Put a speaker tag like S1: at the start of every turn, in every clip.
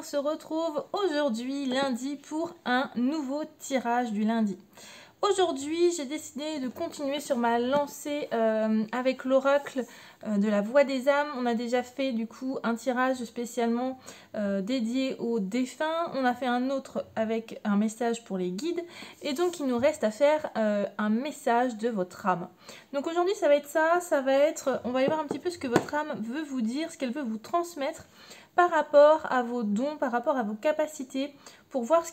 S1: se retrouve aujourd'hui lundi pour un nouveau tirage du lundi. Aujourd'hui, j'ai décidé de continuer sur ma lancée avec l'oracle de la voix des âmes. On a déjà fait du coup un tirage spécialement dédié aux défunts. On a fait un autre avec un message pour les guides. Et donc, il nous reste à faire un message de votre âme. Donc aujourd'hui, ça va être on va y voir un petit peu ce que votre âme veut vous dire, ce qu'elle veut vous transmettre par rapport à vos dons, par rapport à vos capacités, pour voir ce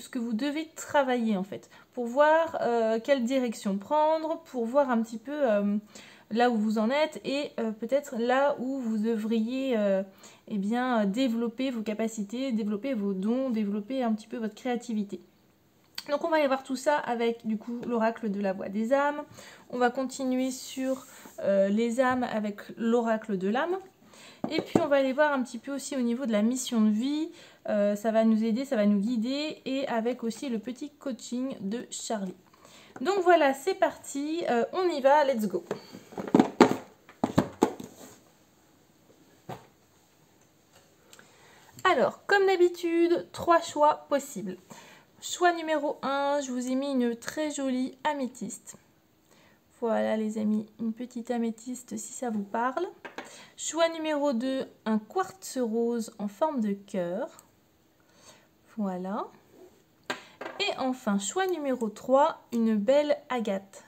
S1: que vous devez travailler en fait, pour voir quelle direction prendre, pour voir un petit peu là où vous en êtes et peut-être là où vous devriez eh bien, développer vos capacités, développer vos dons, développer un petit peu votre créativité. Donc on va y voir tout ça avec du coup l'oracle de la voix des âmes. On va continuer sur les âmes avec l'oracle de l'âme. Et puis on va aller voir un petit peu aussi au niveau de la mission de vie, ça va nous aider, ça va nous guider, et avec aussi le petit coaching de Charlie. Donc voilà, c'est parti, on y va, let's go. Alors, comme d'habitude, 3 choix possibles. Choix numéro 1, je vous ai mis une très jolie améthyste. Voilà les amis, une petite améthyste si ça vous parle. Choix numéro 2, un quartz rose en forme de cœur. Voilà. Et enfin, choix numéro 3, une belle agate.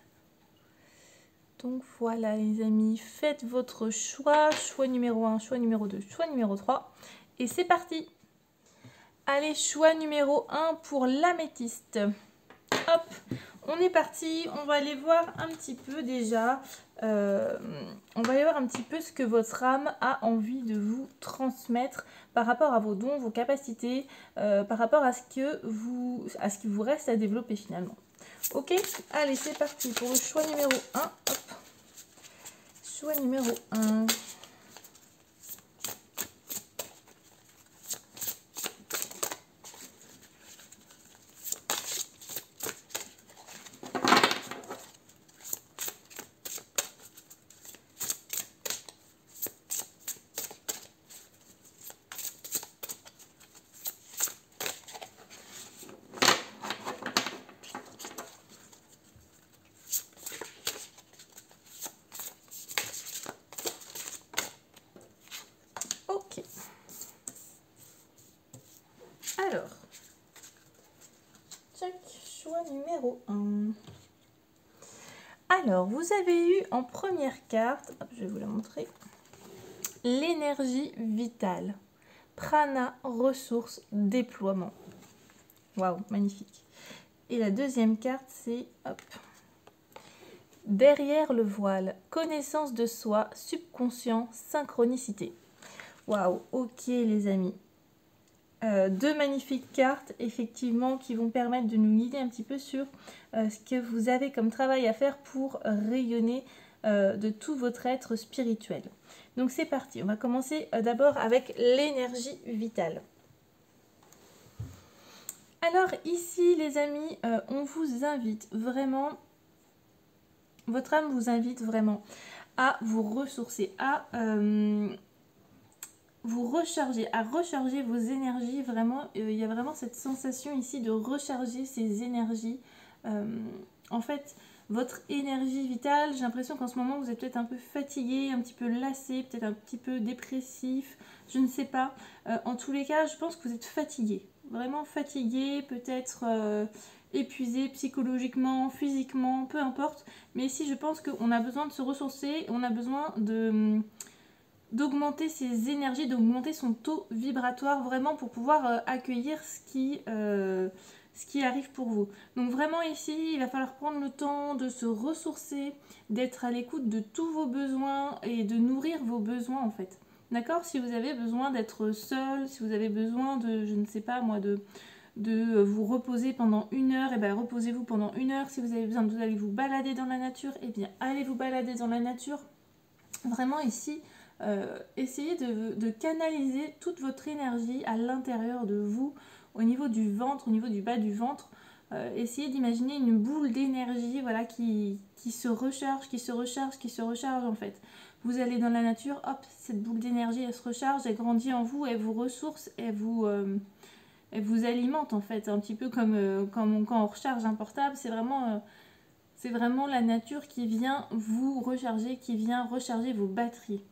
S1: Donc voilà les amis, faites votre choix. Choix numéro 1, choix numéro 2, choix numéro 3. Et c'est parti. Allez, choix numéro 1 pour l'améthyste. Hop, on est parti, on va aller voir un petit peu déjà, on va aller voir un petit peu ce que votre âme a envie de vous transmettre par rapport à vos dons, vos capacités, par rapport à ce qui vous reste à développer finalement. Ok, allez c'est parti pour le choix numéro 1. Hop. Choix numéro 1. Alors, check, choix numéro 1. Alors, vous avez eu en première carte, je vais vous la montrer, l'énergie vitale. Prana, ressources, déploiement. Waouh, magnifique. Et la deuxième carte, c'est, hop, derrière le voile, connaissance de soi, subconscient, synchronicité. Waouh, ok les amis. Deux magnifiques cartes effectivement qui vont permettre de nous guider un petit peu sur ce que vous avez comme travail à faire pour rayonner de tout votre être spirituel. Donc c'est parti, on va commencer d'abord avec l'énergie vitale. Alors ici les amis, on vous invite vraiment, votre âme vous invite vraiment à vous ressourcer, à vous recharger, à recharger vos énergies. Vraiment, il y a vraiment cette sensation ici de recharger ces énergies. En fait, votre énergie vitale, j'ai l'impression qu'en ce moment, vous êtes peut-être un peu fatigué, un petit peu lassé, peut-être un petit peu dépressif, je ne sais pas. En tous les cas, je pense que vous êtes fatigué, vraiment fatigué, peut-être épuisé psychologiquement, physiquement, peu importe. Mais ici, je pense qu'on a besoin de se ressourcer, on a besoin d'augmenter ses énergies, d'augmenter son taux vibratoire vraiment pour pouvoir accueillir ce qui arrive pour vous. Donc vraiment ici, il va falloir prendre le temps de se ressourcer, d'être à l'écoute de tous vos besoins et de nourrir vos besoins en fait. D'accord? Si vous avez besoin d'être seul, si vous avez besoin de, je ne sais pas moi, de vous reposer pendant 1 heure, et bien reposez-vous pendant 1 heure. Si vous avez besoin d'aller vous balader dans la nature, et bien allez vous balader dans la nature. Vraiment ici, essayez de canaliser toute votre énergie à l'intérieur de vous, au niveau du ventre, au niveau du bas du ventre, essayez d'imaginer une boule d'énergie, voilà, qui se recharge, en fait. Vous allez dans la nature, hop, cette boule d'énergie, elle se recharge, elle grandit en vous, elle vous ressource, elle vous alimente en fait, un petit peu comme quand on recharge un portable. C'est vraiment la nature qui vient vous recharger, qui vient recharger vos batteries.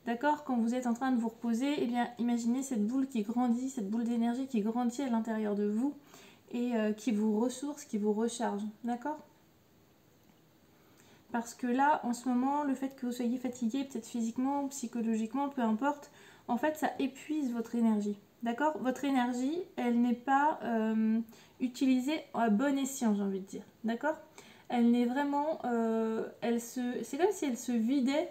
S1: D'accord? Quand vous êtes en train de vous reposer, eh bien, imaginez cette boule qui grandit, cette boule d'énergie qui grandit à l'intérieur de vous et qui vous ressource, qui vous recharge. D'accord? Parce que là, en ce moment, le fait que vous soyez fatigué, peut-être physiquement, psychologiquement, peu importe, en fait, ça épuise votre énergie. D'accord? Votre énergie, elle n'est pas utilisée à bon escient, j'ai envie de dire. D'accord? Elle n'est vraiment... c'est comme si elle se vidait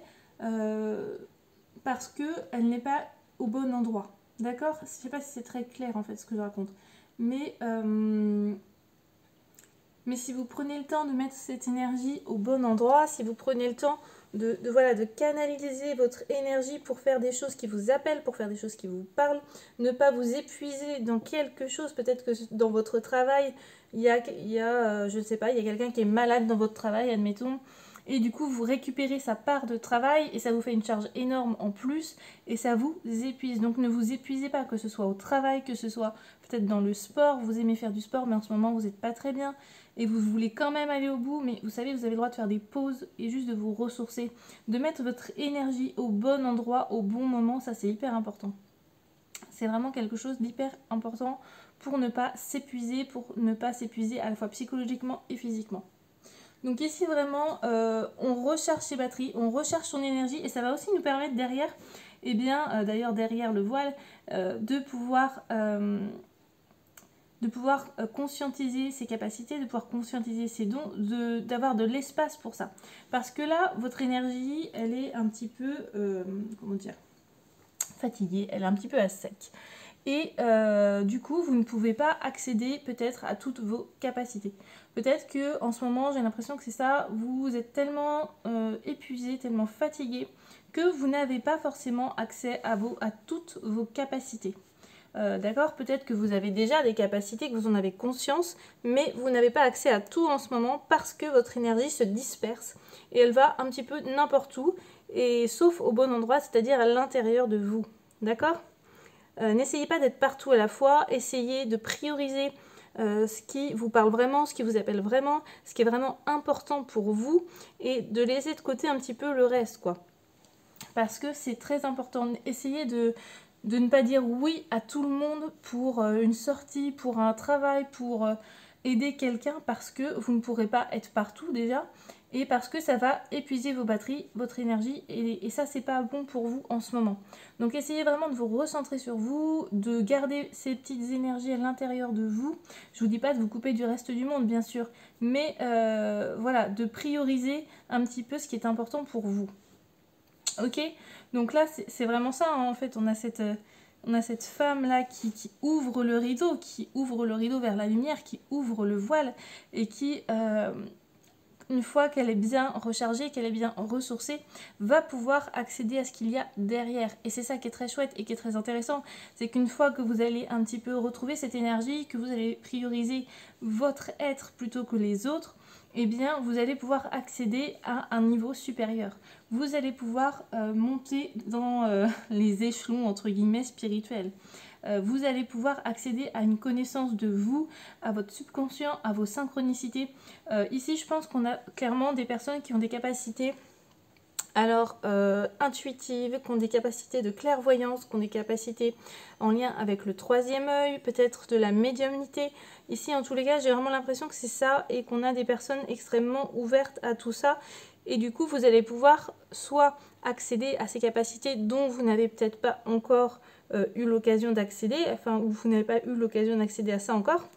S1: parce qu'elle n'est pas au bon endroit. D'accord? Je ne sais pas si c'est très clair, en fait, ce que je raconte. Mais si vous prenez le temps de mettre cette énergie au bon endroit, si vous prenez le temps de canaliser votre énergie pour faire des choses qui vous appellent, pour faire des choses qui vous parlent, ne pas vous épuiser dans quelque chose, peut-être que dans votre travail, il y a je ne sais pas, il y a quelqu'un qui est malade dans votre travail, admettons, et du coup vous récupérez sa part de travail et ça vous fait une charge énorme en plus et ça vous épuise. Donc ne vous épuisez pas, que ce soit au travail, que ce soit peut-être dans le sport, vous aimez faire du sport mais en ce moment vous n'êtes pas très bien et vous voulez quand même aller au bout, mais vous savez, vous avez le droit de faire des pauses et juste de vous ressourcer, de mettre votre énergie au bon endroit, au bon moment, ça c'est hyper important. C'est vraiment quelque chose d'hyper important pour ne pas s'épuiser, à la fois psychologiquement et physiquement. Donc ici vraiment, on recharge ses batteries, on recharge son énergie et ça va aussi nous permettre derrière, d'ailleurs derrière le voile, de pouvoir conscientiser ses capacités, de pouvoir conscientiser ses dons, d'avoir de l'espace pour ça. Parce que là, votre énergie, elle est un petit peu, fatiguée, elle est un petit peu à sec. Et du coup, vous ne pouvez pas accéder peut-être à toutes vos capacités. Peut-être que en ce moment, j'ai l'impression que c'est ça, vous êtes tellement épuisé, tellement fatigué, que vous n'avez pas forcément accès à toutes vos capacités. D'accord? Peut-être que vous avez déjà des capacités, que vous en avez conscience, mais vous n'avez pas accès à tout en ce moment parce que votre énergie se disperse et elle va un petit peu n'importe où, et sauf au bon endroit, c'est-à-dire à l'intérieur de vous. D'accord? N'essayez pas d'être partout à la fois, essayez de prioriser ce qui vous parle vraiment, ce qui vous appelle vraiment, ce qui est vraiment important pour vous, et de laisser de côté un petit peu le reste, quoi. Parce que c'est très important. Essayez de ne pas dire oui à tout le monde pour une sortie, pour un travail, pour aider quelqu'un, parce que vous ne pourrez pas être partout déjà, et parce que ça va épuiser vos batteries, votre énergie, et ça c'est pas bon pour vous en ce moment. Donc essayez vraiment de vous recentrer sur vous, de garder ces petites énergies à l'intérieur de vous. Je vous dis pas de vous couper du reste du monde bien sûr, mais voilà, de prioriser un petit peu ce qui est important pour vous. Ok, donc là c'est vraiment ça, hein. En fait on a cette femme là qui ouvre le rideau vers la lumière, qui ouvre le voile et qui une fois qu'elle est bien rechargée, qu'elle est bien ressourcée, va pouvoir accéder à ce qu'il y a derrière. Et c'est ça qui est très chouette et qui est très intéressant, c'est qu'une fois que vous allez un petit peu retrouver cette énergie, que vous allez prioriser votre être plutôt que les autres, eh bien vous allez pouvoir accéder à un niveau supérieur. Vous allez pouvoir monter dans les échelons entre guillemets spirituels. Vous allez pouvoir accéder à une connaissance de vous, à votre subconscient, à vos synchronicités. Ici, je pense qu'on a clairement des personnes qui ont des capacités intuitives, qui ont des capacités de clairvoyance, qui ont des capacités en lien avec le troisième œil, peut-être de la médiumnité. Ici, en tous les cas, j'ai vraiment l'impression que c'est ça et qu'on a des personnes extrêmement ouvertes à tout ça. Et du coup, vous allez pouvoir soit accéder à ces capacités dont vous n'avez peut-être pas encore eu l'occasion d'accéder, ou vous n'avez pas eu l'occasion d'accéder à ça encore.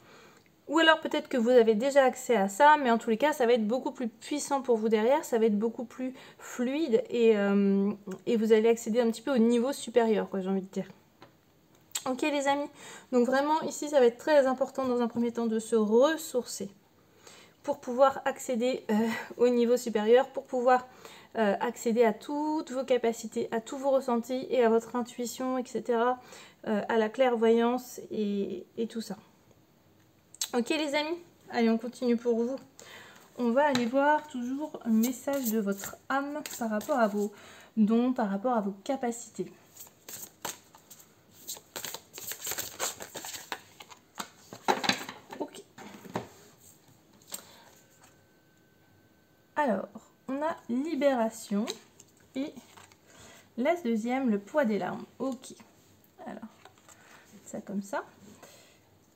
S1: Ou alors peut-être que vous avez déjà accès à ça, mais en tous les cas, ça va être beaucoup plus puissant pour vous derrière, ça va être beaucoup plus fluide et vous allez accéder un petit peu au niveau supérieur, quoi, j'ai envie de dire. Ok les amis, donc vraiment ici, ça va être très important dans un premier temps de se ressourcer pour pouvoir accéder au niveau supérieur, pour pouvoir accéder à toutes vos capacités, à tous vos ressentis et à votre intuition, etc., à la clairvoyance et tout ça. Ok les amis, Allez, on continue pour vous. On va aller voir toujours un message de votre âme par rapport à vos dons, par rapport à vos capacités. Ok. Alors, on a libération et la deuxième, le poids des larmes. Ok. Alors, ça comme ça.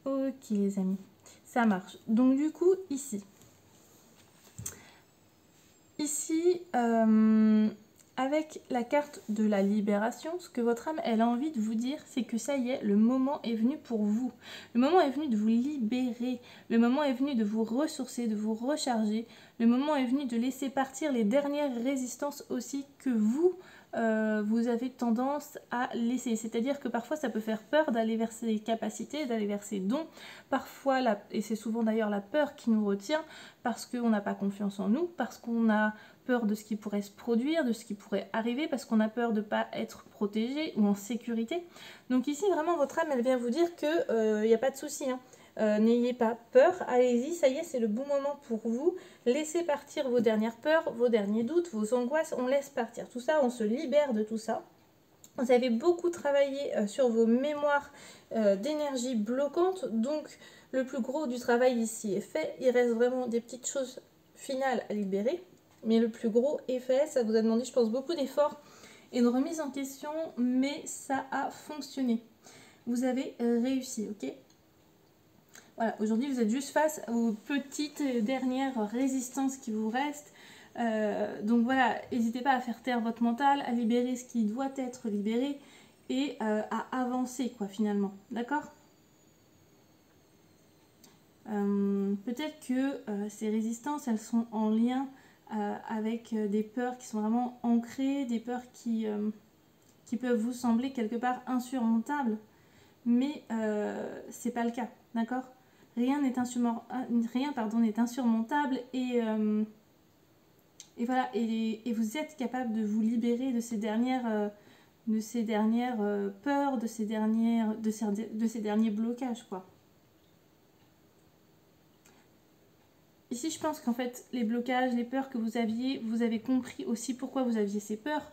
S1: Ok les amis, ça marche. Donc du coup, ici, avec la carte de la libération, ce que votre âme, elle a envie de vous dire, c'est que ça y est, le moment est venu pour vous. Le moment est venu de vous libérer. Le moment est venu de vous ressourcer, de vous recharger. Le moment est venu de laisser partir les dernières résistances aussi que vous avez tendance à laisser. C'est-à-dire que parfois, ça peut faire peur d'aller vers ses capacités, d'aller vers ses dons. Parfois, et c'est souvent d'ailleurs la peur qui nous retient, parce qu'on n'a pas confiance en nous, parce qu'on a peur de ce qui pourrait se produire, de ce qui pourrait arriver, parce qu'on a peur de ne pas être protégé ou en sécurité. Donc ici, vraiment, votre âme, elle vient vous dire qu'il n'y a pas de souci, hein. N'ayez pas peur, allez-y, ça y est, c'est le bon moment pour vous. Laissez partir vos dernières peurs, vos derniers doutes, vos angoisses, on laisse partir tout ça, on se libère de tout ça. Vous avez beaucoup travaillé sur vos mémoires d'énergie bloquante, donc le plus gros du travail ici est fait. Il reste vraiment des petites choses finales à libérer, mais le plus gros est fait. Ça vous a demandé, je pense, beaucoup d'efforts et de remise en question, mais ça a fonctionné. Vous avez réussi, ok ? Voilà, aujourd'hui vous êtes juste face aux petites dernières résistances qui vous restent. Donc voilà, n'hésitez pas à faire taire votre mental, à libérer ce qui doit être libéré et à avancer quoi finalement, d'accord ? Peut-être que ces résistances, elles sont en lien avec des peurs qui sont vraiment ancrées, des peurs qui peuvent vous sembler quelque part insurmontables, mais c'est pas le cas, d'accord ? Rien n'est insurmontable et voilà, et vous êtes capable de vous libérer de ces dernières peurs, de ces derniers blocages, quoi. Ici, je pense qu'en fait, les blocages, les peurs que vous avez compris aussi pourquoi vous aviez ces peurs,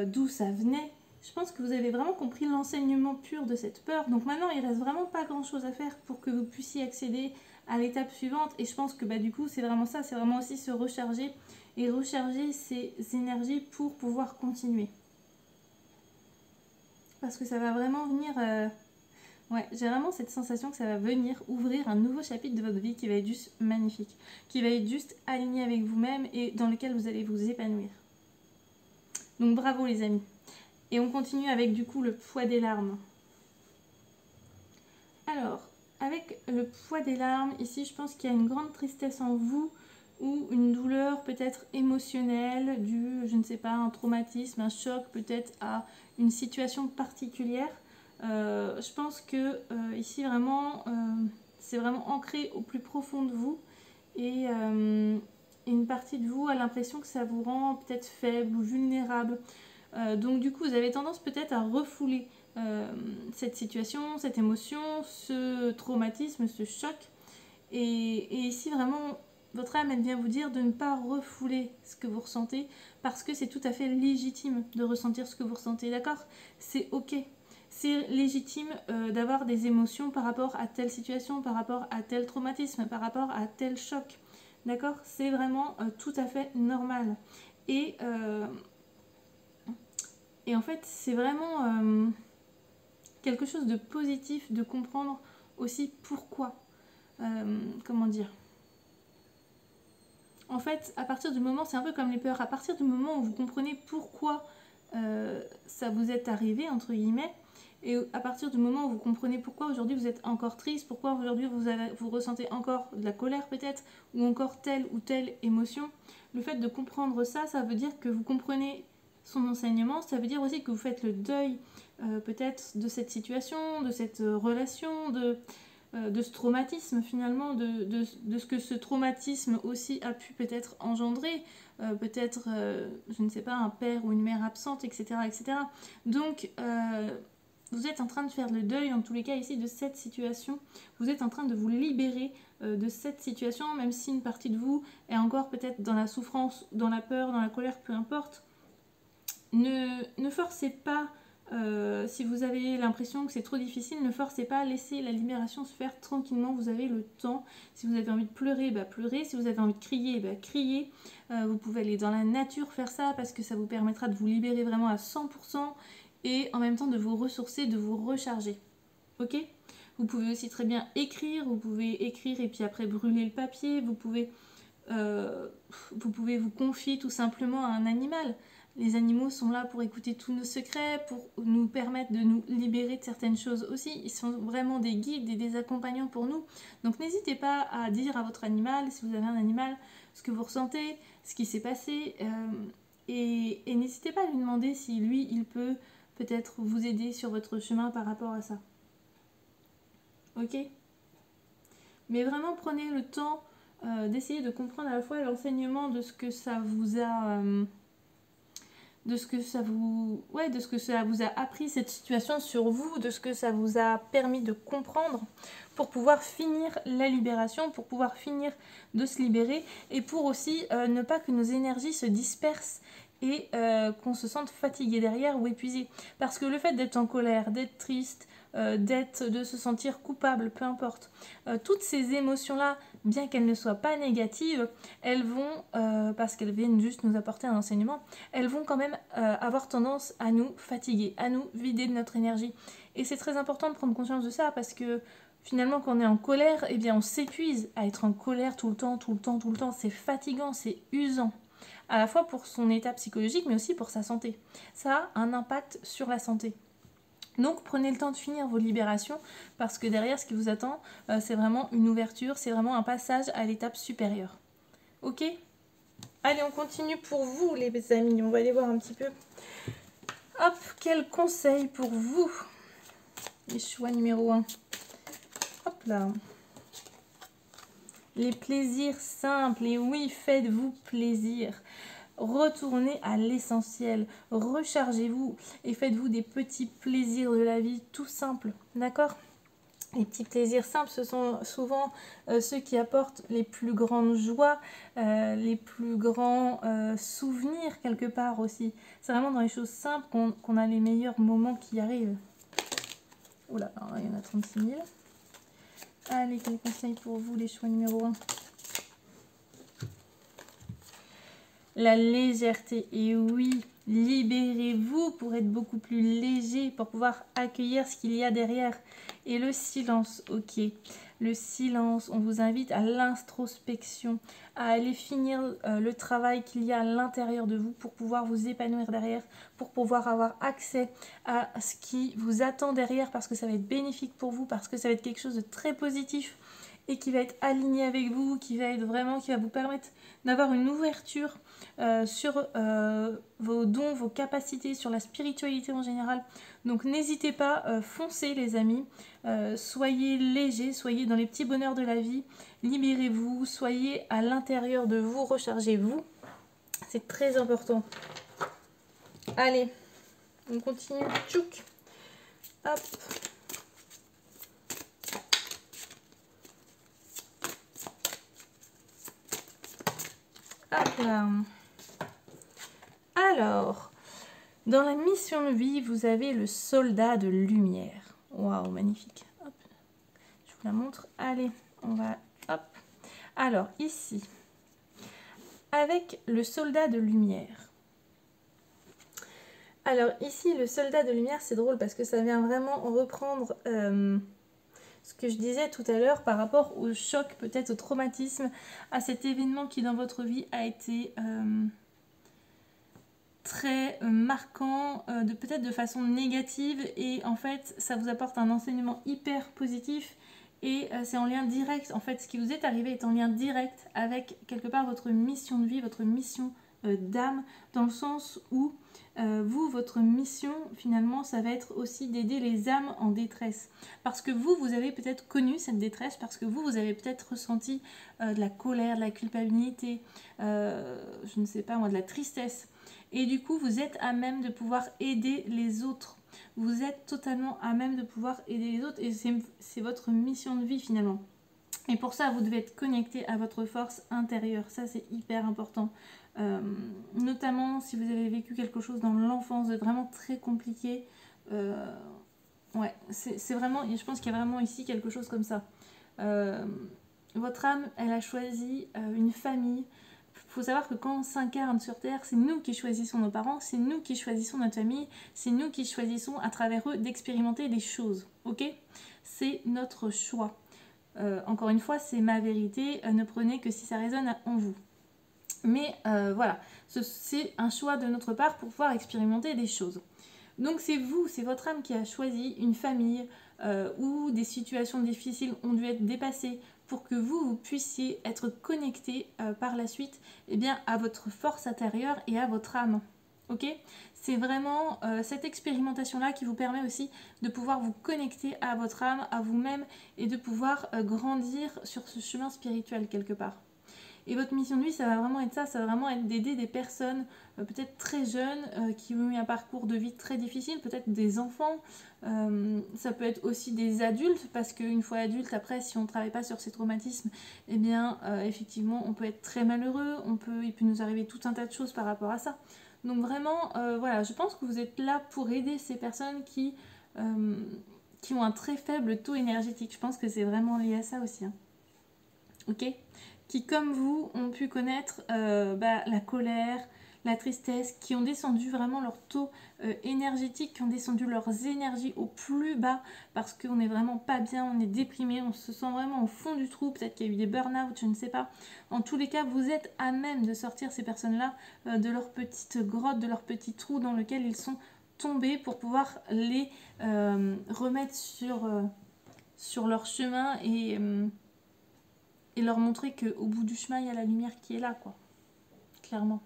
S1: d'où ça venait. Je pense que vous avez vraiment compris l'enseignement pur de cette peur. Donc maintenant, il reste vraiment pas grand-chose à faire pour que vous puissiez accéder à l'étape suivante. Et je pense que du coup, c'est vraiment ça. C'est vraiment aussi se recharger et recharger ses énergies pour pouvoir continuer. Parce que ça va vraiment venir... Ouais, j'ai vraiment cette sensation que ça va venir ouvrir un nouveau chapitre de votre vie qui va être juste magnifique. Qui va être juste aligné avec vous-même et dans lequel vous allez vous épanouir. Donc bravo les amis. Et on continue avec du coup le poids des larmes. Alors, avec le poids des larmes, ici je pense qu'il y a une grande tristesse en vous ou une douleur peut-être émotionnelle due, je ne sais pas, un traumatisme, un choc peut-être à une situation particulière. Je pense que ici vraiment, c'est vraiment ancré au plus profond de vous et une partie de vous a l'impression que ça vous rend peut-être faible ou vulnérable. Donc du coup vous avez tendance peut-être à refouler cette situation, cette émotion, ce traumatisme, ce choc. Et ici vraiment votre âme elle vient vous dire de ne pas refouler ce que vous ressentez parce que c'est tout à fait légitime de ressentir ce que vous ressentez, d'accord ? C'est ok. C'est légitime d'avoir des émotions par rapport à telle situation, par rapport à tel traumatisme, par rapport à tel choc. D'accord ? C'est vraiment tout à fait normal. Et en fait, c'est vraiment quelque chose de positif de comprendre aussi pourquoi. Comment dire ? En fait, à partir du moment, c'est un peu comme les peurs, à partir du moment où vous comprenez pourquoi ça vous est arrivé, entre guillemets, et à partir du moment où vous comprenez pourquoi aujourd'hui vous êtes encore triste, pourquoi aujourd'hui vous ressentez encore de la colère peut-être, ou encore telle ou telle émotion, le fait de comprendre ça, ça veut dire que vous comprenez son enseignement, ça veut dire aussi que vous faites le deuil peut-être de cette situation, de cette relation, de ce traumatisme finalement, de ce que ce traumatisme aussi a pu peut-être engendrer, peut-être, je ne sais pas, un père ou une mère absente, etc. etc. Donc, vous êtes en train de faire le deuil, en tous les cas ici, de cette situation. Vous êtes en train de vous libérer de cette situation, même si une partie de vous est encore peut-être dans la souffrance, dans la peur, dans la colère, peu importe. Ne forcez pas, si vous avez l'impression que c'est trop difficile, ne forcez pas, laissez la libération se faire tranquillement, vous avez le temps. Si vous avez envie de pleurer, bah pleurez. Si vous avez envie de crier, bah criez. Vous pouvez aller dans la nature faire ça parce que ça vous permettra de vous libérer vraiment à 100% et en même temps de vous ressourcer, de vous recharger. Ok ? Vous pouvez aussi très bien écrire, vous pouvez écrire et puis après brûler le papier, vous pouvez vous confier tout simplement à un animal. Les animaux sont là pour écouter tous nos secrets, pour nous permettre de nous libérer de certaines choses aussi. Ils sont vraiment des guides et des accompagnants pour nous. Donc n'hésitez pas à dire à votre animal, si vous avez un animal, ce que vous ressentez, ce qui s'est passé. Et n'hésitez pas à lui demander si lui, il peut peut-être vous aider sur votre chemin par rapport à ça. Ok ? Mais vraiment prenez le temps d'essayer de comprendre à la fois l'enseignement de ce que ça vous a... de ce que ça vous a appris cette situation sur vous, de ce que ça vous a permis de comprendre pour pouvoir finir la libération, pour pouvoir finir de se libérer et pour aussi ne pas que nos énergies se dispersent et qu'on se sente fatigué derrière ou épuisé. Parce que le fait d'être en colère, d'être triste, de se sentir coupable, peu importe, toutes ces émotions-là, bien qu'elles ne soient pas négatives, elles vont, parce qu'elles viennent juste nous apporter un enseignement, elles vont quand même avoir tendance à nous fatiguer, à nous vider de notre énergie. Et c'est très important de prendre conscience de ça parce que finalement quand on est en colère, eh bien on s'épuise à être en colère tout le temps, c'est fatigant, c'est usant. À la fois pour son état psychologique mais aussi pour sa santé. Ça a un impact sur la santé. Donc prenez le temps de finir vos libérations parce que derrière ce qui vous attend, c'est vraiment une ouverture, c'est vraiment un passage à l'étape supérieure. Ok ? Allez, on continue pour vous les amis, on va aller voir un petit peu. Hop, quel conseil pour vous? Les choix numéro 1. Hop là. Les plaisirs simples, et oui, faites-vous plaisir. Retournez à l'essentiel, rechargez-vous et faites-vous des petits plaisirs de la vie tout simples, d'accord? Les petits plaisirs simples, ce sont souvent ceux qui apportent les plus grandes joies, les plus grands souvenirs quelque part aussi. C'est vraiment dans les choses simples qu'on a les meilleurs moments qui arrivent. Oula, il y en a 36 000. Allez, quel conseil pour vous, les choix numéro 1? La légèreté, et oui, libérez-vous pour être beaucoup plus léger, pour pouvoir accueillir ce qu'il y a derrière. Et le silence, ok. Le silence, on vous invite à l'introspection, à aller finir le travail qu'il y a à l'intérieur de vous pour pouvoir vous épanouir derrière, pour pouvoir avoir accès à ce qui vous attend derrière parce que ça va être bénéfique pour vous, parce que ça va être quelque chose de très positif et qui va être aligné avec vous, qui va vous permettre d'avoir une ouverture sur vos dons, vos capacités, sur la spiritualité en général. Donc n'hésitez pas, foncez les amis, soyez légers, soyez dans les petits bonheurs de la vie, libérez-vous, soyez à l'intérieur de vous, rechargez-vous, c'est très important. Allez, on continue, tchouk, hop. Hop là. Alors, dans la mission de vie, vous avez le soldat de lumière. Waouh, magnifique. Hop. Je vous la montre. Allez, on va... Hop. Alors, ici, avec le soldat de lumière. Alors, ici, le soldat de lumière, c'est drôle parce que ça vient vraiment reprendre... ce que je disais tout à l'heure par rapport au choc, peut-être au traumatisme, à cet événement qui dans votre vie a été très marquant, peut-être de façon négative, et en fait ça vous apporte un enseignement hyper positif et c'est en lien direct, en fait ce qui vous est arrivé est en lien direct avec quelque part votre mission de vie, votre mission d'âme, dans le sens où vous, votre mission finalement ça va être aussi d'aider les âmes en détresse, parce que vous avez peut-être connu cette détresse, parce que vous avez peut-être ressenti de la colère, de la culpabilité, je ne sais pas moi, de la tristesse, et du coup vous êtes à même de pouvoir aider les autres Vous êtes totalement à même de pouvoir aider les autres et c'est votre mission de vie finalement. Et pour ça, vous devez être connecté à votre force intérieure. Ça, c'est hyper important. Notamment si vous avez vécu quelque chose dans l'enfance de vraiment très compliqué. Ouais, c'est vraiment... Je pense qu'il y a vraiment ici quelque chose comme ça. Votre âme, elle a choisi une famille. Il faut savoir que quand on s'incarne sur Terre, c'est nous qui choisissons nos parents, c'est nous qui choisissons notre famille, c'est nous qui choisissons à travers eux d'expérimenter des choses. Ok? C'est notre choix. Encore une fois, c'est ma vérité, ne prenez que si ça résonne en vous. Mais voilà, c'est un choix de notre part pour pouvoir expérimenter des choses. Donc c'est vous, c'est votre âme qui a choisi une famille où des situations difficiles ont dû être dépassées pour que vous puissiez être connecté par la suite à votre force intérieure et à votre âme. Ok? C'est vraiment cette expérimentation-là qui vous permet aussi de pouvoir vous connecter à votre âme, à vous-même et de pouvoir grandir sur ce chemin spirituel quelque part. Et votre mission de vie, ça va vraiment être ça, ça va vraiment être d'aider des personnes peut-être très jeunes qui ont eu un parcours de vie très difficile, peut-être des enfants, ça peut être aussi des adultes, parce qu'une fois adulte, après, si on ne travaille pas sur ces traumatismes, effectivement, on peut être très malheureux, il peut nous arriver tout un tas de choses par rapport à ça. Donc vraiment, voilà, je pense que vous êtes là pour aider ces personnes qui ont un très faible taux énergétique. Je pense que c'est vraiment lié à ça aussi. Hein. Ok? Qui, comme vous, ont pu connaître la colère, la tristesse, qui ont descendu vraiment leur taux énergétique, qui ont descendu leurs énergies au plus bas parce qu'on n'est vraiment pas bien, on est déprimé, on se sent vraiment au fond du trou, peut-être qu'il y a eu des burn-out, je ne sais pas. En tous les cas, vous êtes à même de sortir ces personnes-là de leur petite grotte, de leur petit trou dans lequel ils sont tombés pour pouvoir les remettre sur leur chemin et leur montrer qu'au bout du chemin, il y a la lumière qui est là, quoi. Clairement.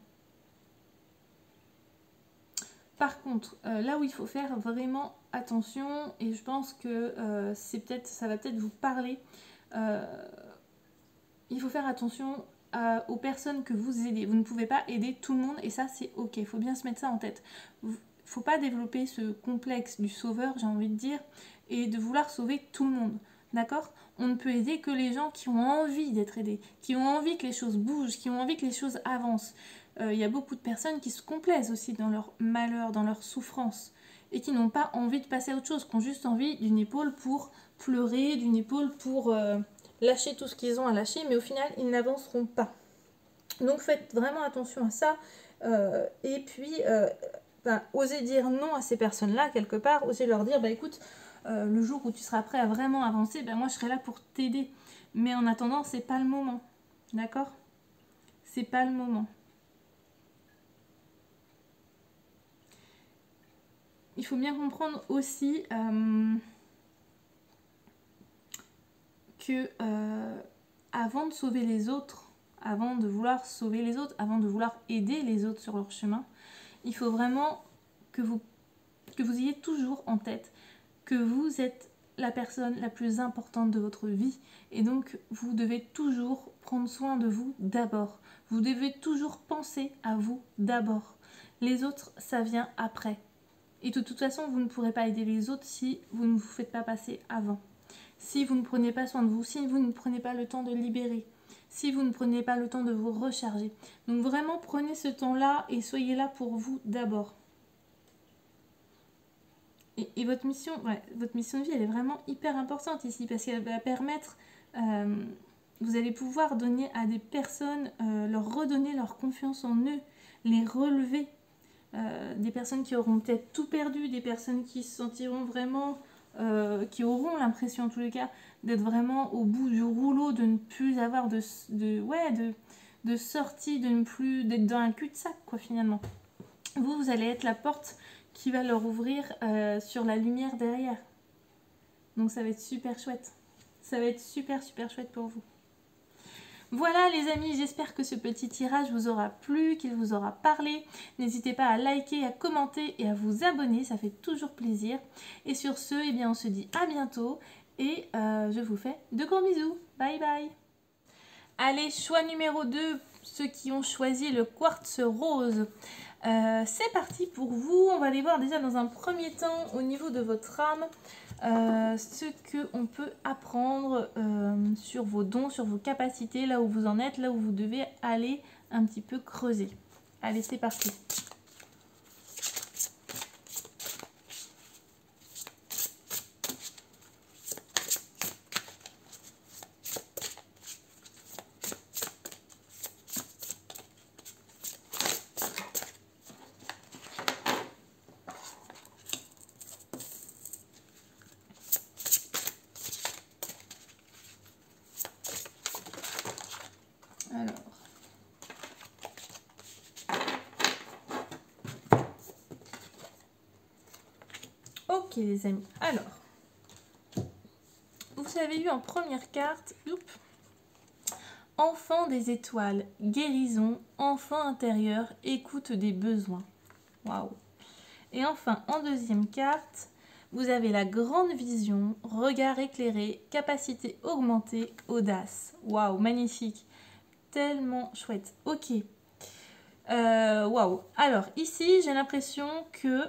S1: Par contre, là où il faut faire vraiment attention, et je pense que ça va peut-être vous parler, il faut faire attention aux personnes que vous aidez. Vous ne pouvez pas aider tout le monde, et ça, c'est ok. Il faut bien se mettre ça en tête. Il ne faut pas développer ce complexe du sauveur, j'ai envie de dire, et de vouloir sauver tout le monde. D'accord? On ne peut aider que les gens qui ont envie d'être aidés, qui ont envie que les choses bougent, qui ont envie que les choses avancent. Il y a beaucoup de personnes qui se complaisent aussi dans leur malheur, dans leur souffrance, et qui n'ont pas envie de passer à autre chose, qui ont juste envie d'une épaule pour pleurer, d'une épaule pour lâcher tout ce qu'ils ont à lâcher, mais au final, ils n'avanceront pas. Donc faites vraiment attention à ça, et puis osez dire non à ces personnes-là, quelque part, osez leur dire, écoute, le jour où tu seras prêt à vraiment avancer, moi je serai là pour t'aider. Mais en attendant, c'est pas le moment. D'accord? C'est pas le moment. Il faut bien comprendre aussi que avant de sauver les autres, avant de vouloir sauver les autres, avant de vouloir aider les autres sur leur chemin, il faut vraiment que vous ayez toujours en tête que vous êtes la personne la plus importante de votre vie et donc vous devez toujours prendre soin de vous d'abord. Vous devez toujours penser à vous d'abord. Les autres, ça vient après. Et de toute façon, vous ne pourrez pas aider les autres si vous ne vous faites pas passer avant. Si vous ne prenez pas soin de vous, si vous ne prenez pas le temps de libérer, si vous ne prenez pas le temps de vous recharger. Donc vraiment, prenez ce temps-là et soyez là pour vous d'abord. Et votre mission de vie, elle est vraiment hyper importante ici parce qu'elle va permettre, vous allez pouvoir donner à des personnes, leur redonner leur confiance en eux, les relever. Des personnes qui auront peut-être tout perdu, des personnes qui se sentiront vraiment, qui auront l'impression en tous les cas d'être vraiment au bout du rouleau, de ne plus avoir de sortie, de ne plus d'être dans un cul-de-sac quoi finalement. Vous allez être la porte qui va leur ouvrir sur la lumière derrière. Donc ça va être super chouette. Ça va être super chouette pour vous. Voilà les amis, j'espère que ce petit tirage vous aura plu, qu'il vous aura parlé. N'hésitez pas à liker, à commenter et à vous abonner, ça fait toujours plaisir. Et sur ce, on se dit à bientôt et je vous fais de gros bisous. Bye bye. Allez, choix numéro 2 ceux qui ont choisi le quartz rose. C'est parti pour vous. On va aller voir déjà dans un premier temps au niveau de votre âme ce qu'on peut apprendre sur vos dons, sur vos capacités, là où vous en êtes, là où vous devez aller un petit peu creuser. Allez, c'est parti. Alors, ok les amis, alors, vous avez eu en première carte, enfant des étoiles, guérison, enfant intérieur, écoute des besoins. Waouh. Et enfin, en deuxième carte, vous avez la grande vision, regard éclairé, capacité augmentée, audace. Waouh, magnifique. Tellement chouette. Ok. Waouh. Alors, ici, j'ai l'impression que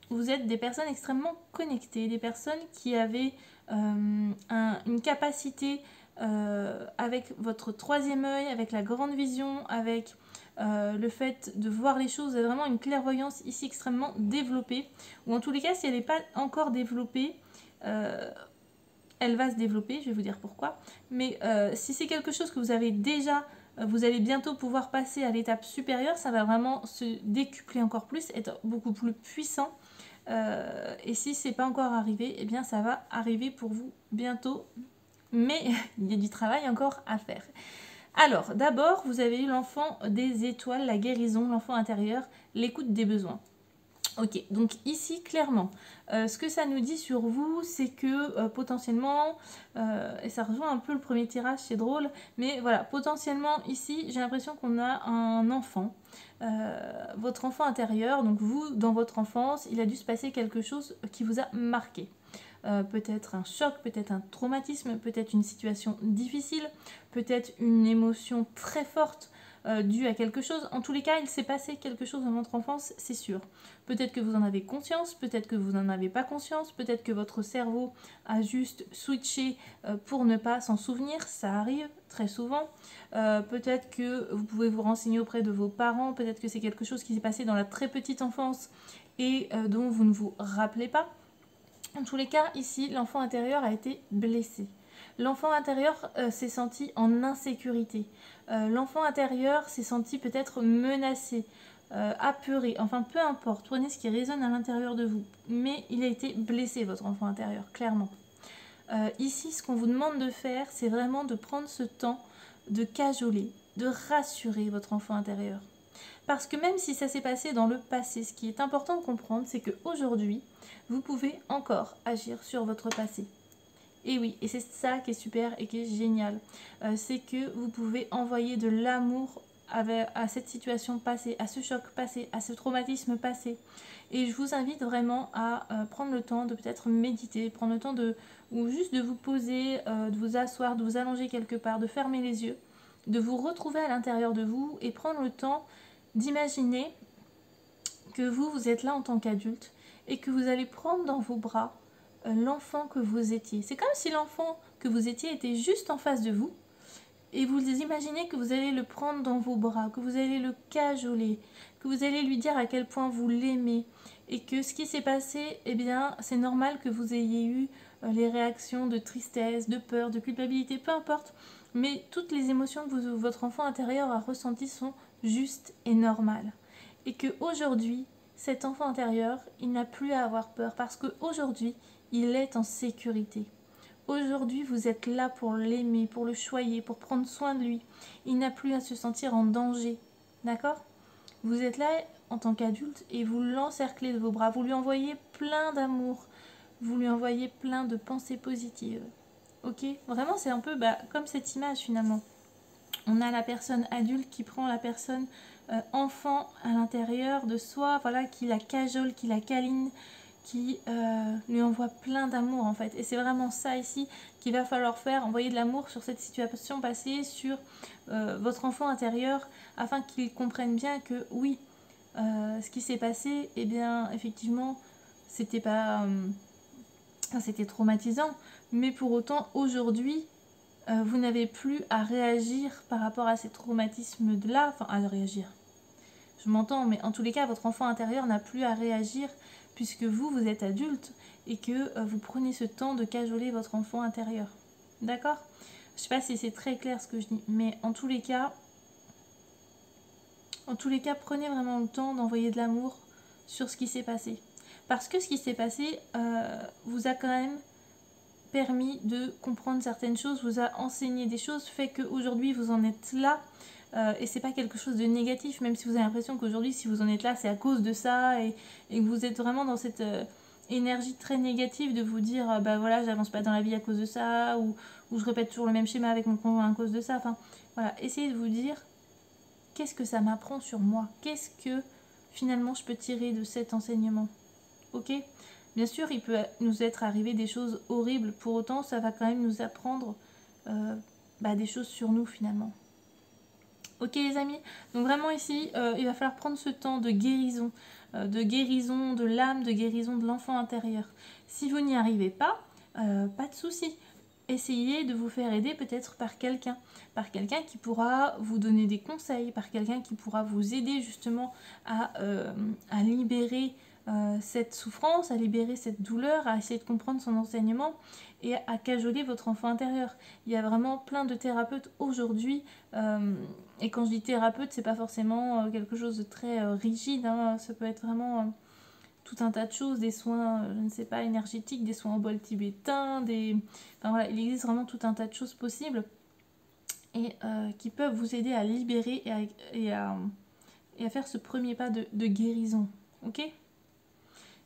S1: vous êtes des personnes extrêmement connectées, des personnes qui avaient une capacité avec votre troisième œil, avec la grande vision, avec le fait de voir les choses, vous avez vraiment une clairvoyance ici extrêmement développée, ou en tous les cas, si elle n'est pas encore développée, elle va se développer, je vais vous dire pourquoi, mais si c'est quelque chose que vous avez déjà, vous allez bientôt pouvoir passer à l'étape supérieure, ça va vraiment se décupler encore plus, être beaucoup plus puissant. Et si c'est pas encore arrivé, eh bien ça va arriver pour vous bientôt, mais il y a du travail encore à faire. Alors d'abord vous avez eu l'enfant des étoiles, la guérison, l'enfant intérieur, l'écoute des besoins. Ok, donc ici clairement, ce que ça nous dit sur vous, c'est que potentiellement, et ça rejoint un peu le premier tirage, c'est drôle, mais voilà, potentiellement ici, j'ai l'impression qu'on a un enfant, votre enfant intérieur, donc vous, dans votre enfance, il a dû se passer quelque chose qui vous a marqué. Peut-être un choc, peut-être un traumatisme, peut-être une situation difficile, peut-être une émotion très forte, dû à quelque chose. En tous les cas, il s'est passé quelque chose dans votre enfance, c'est sûr. Peut-être que vous en avez conscience, peut-être que vous n'en avez pas conscience, peut-être que votre cerveau a juste switché pour ne pas s'en souvenir, ça arrive très souvent. Peut-être que vous pouvez vous renseigner auprès de vos parents, peut-être que c'est quelque chose qui s'est passé dans la très petite enfance et dont vous ne vous rappelez pas. En tous les cas, ici, l'enfant intérieur a été blessé. L'enfant intérieur s'est senti en insécurité. L'enfant intérieur s'est senti peut-être menacé, apeuré. Enfin, peu importe, prenez ce qui résonne à l'intérieur de vous. Mais il a été blessé, votre enfant intérieur, clairement. Ici, ce qu'on vous demande de faire, c'est vraiment de prendre ce temps de cajoler, de rassurer votre enfant intérieur. Parce que même si ça s'est passé dans le passé, ce qui est important de comprendre, c'est qu'aujourd'hui, vous pouvez encore agir sur votre passé. Et oui, et c'est ça qui est super et qui est génial. C'est que vous pouvez envoyer de l'amour à cette situation passée, à ce choc passé, à ce traumatisme passé. Et je vous invite vraiment à prendre le temps de peut-être méditer, prendre le temps ou juste de vous poser, de vous asseoir, de vous allonger quelque part, de fermer les yeux, de vous retrouver à l'intérieur de vous et prendre le temps d'imaginer que vous êtes là en tant qu'adulte et que vous allez prendre dans vos bras l'enfant que vous étiez. C'est comme si l'enfant que vous étiez était juste en face de vous et vous imaginez que vous allez le prendre dans vos bras, que vous allez le cajoler, que vous allez lui dire à quel point vous l'aimez et que ce qui s'est passé, eh bien, c'est normal que vous ayez eu les réactions de tristesse, de peur, de culpabilité, peu importe, mais toutes les émotions que votre enfant intérieur a ressenties sont justes et normales. Et qu'aujourd'hui, cet enfant intérieur, il n'a plus à avoir peur parce qu'aujourd'hui, il est en sécurité. Aujourd'hui, vous êtes là pour l'aimer, pour le choyer, pour prendre soin de lui. Il n'a plus à se sentir en danger. D'accord ? Vous êtes là en tant qu'adulte et vous l'encerclez de vos bras. Vous lui envoyez plein d'amour. Vous lui envoyez plein de pensées positives. Ok ? Vraiment, c'est un peu comme cette image finalement. On a la personne adulte qui prend la personne enfant à l'intérieur de soi, voilà, qui la cajole, qui la câline, qui lui envoie plein d'amour en fait. Et c'est vraiment ça ici qu'il va falloir faire, envoyer de l'amour sur cette situation passée, sur votre enfant intérieur, afin qu'il comprenne bien que oui, ce qui s'est passé, eh bien effectivement, c'était pas... c'était traumatisant, mais pour autant aujourd'hui, vous n'avez plus à réagir par rapport à ces traumatismes-là, enfin à réagir. Je m'entends, mais en tous les cas, votre enfant intérieur n'a plus à réagir puisque vous, vous êtes adulte et que vous prenez ce temps de cajoler votre enfant intérieur. D'accord? Je sais pas si c'est très clair ce que je dis, mais en tous les cas, prenez vraiment le temps d'envoyer de l'amour sur ce qui s'est passé. Parce que ce qui s'est passé vous a quand même permis de comprendre certaines choses, vous a enseigné des choses, fait qu'aujourd'hui vous en êtes là. Et c'est pas quelque chose de négatif, même si vous avez l'impression qu'aujourd'hui, si vous en êtes là, c'est à cause de ça, et que vous êtes vraiment dans cette énergie très négative de vous dire, bah voilà, j'avance pas dans la vie à cause de ça, ou je répète toujours le même schéma avec mon conjoint à cause de ça. Enfin, voilà, essayez de vous dire, qu'est-ce que ça m'apprend sur moi? Qu'est-ce que finalement je peux tirer de cet enseignement? Ok? Bien sûr, il peut nous être arrivé des choses horribles, pour autant, ça va quand même nous apprendre des choses sur nous finalement. Ok les amis, donc vraiment ici, il va falloir prendre ce temps de guérison de l'âme, de guérison de l'enfant intérieur. Si vous n'y arrivez pas, pas de souci. Essayez de vous faire aider peut-être par quelqu'un qui pourra vous donner des conseils, par quelqu'un qui pourra vous aider justement à libérer cette souffrance, à libérer cette douleur, à essayer de comprendre son enseignement et à cajoler votre enfant intérieur. Il y a vraiment plein de thérapeutes aujourd'hui, et quand je dis thérapeute, c'est pas forcément quelque chose de très rigide, hein. Ça peut être vraiment tout un tas de choses, des soins, je ne sais pas, énergétiques, des soins en bol tibétain, enfin voilà, il existe vraiment tout un tas de choses possibles et qui peuvent vous aider à libérer et à faire ce premier pas de guérison, ok?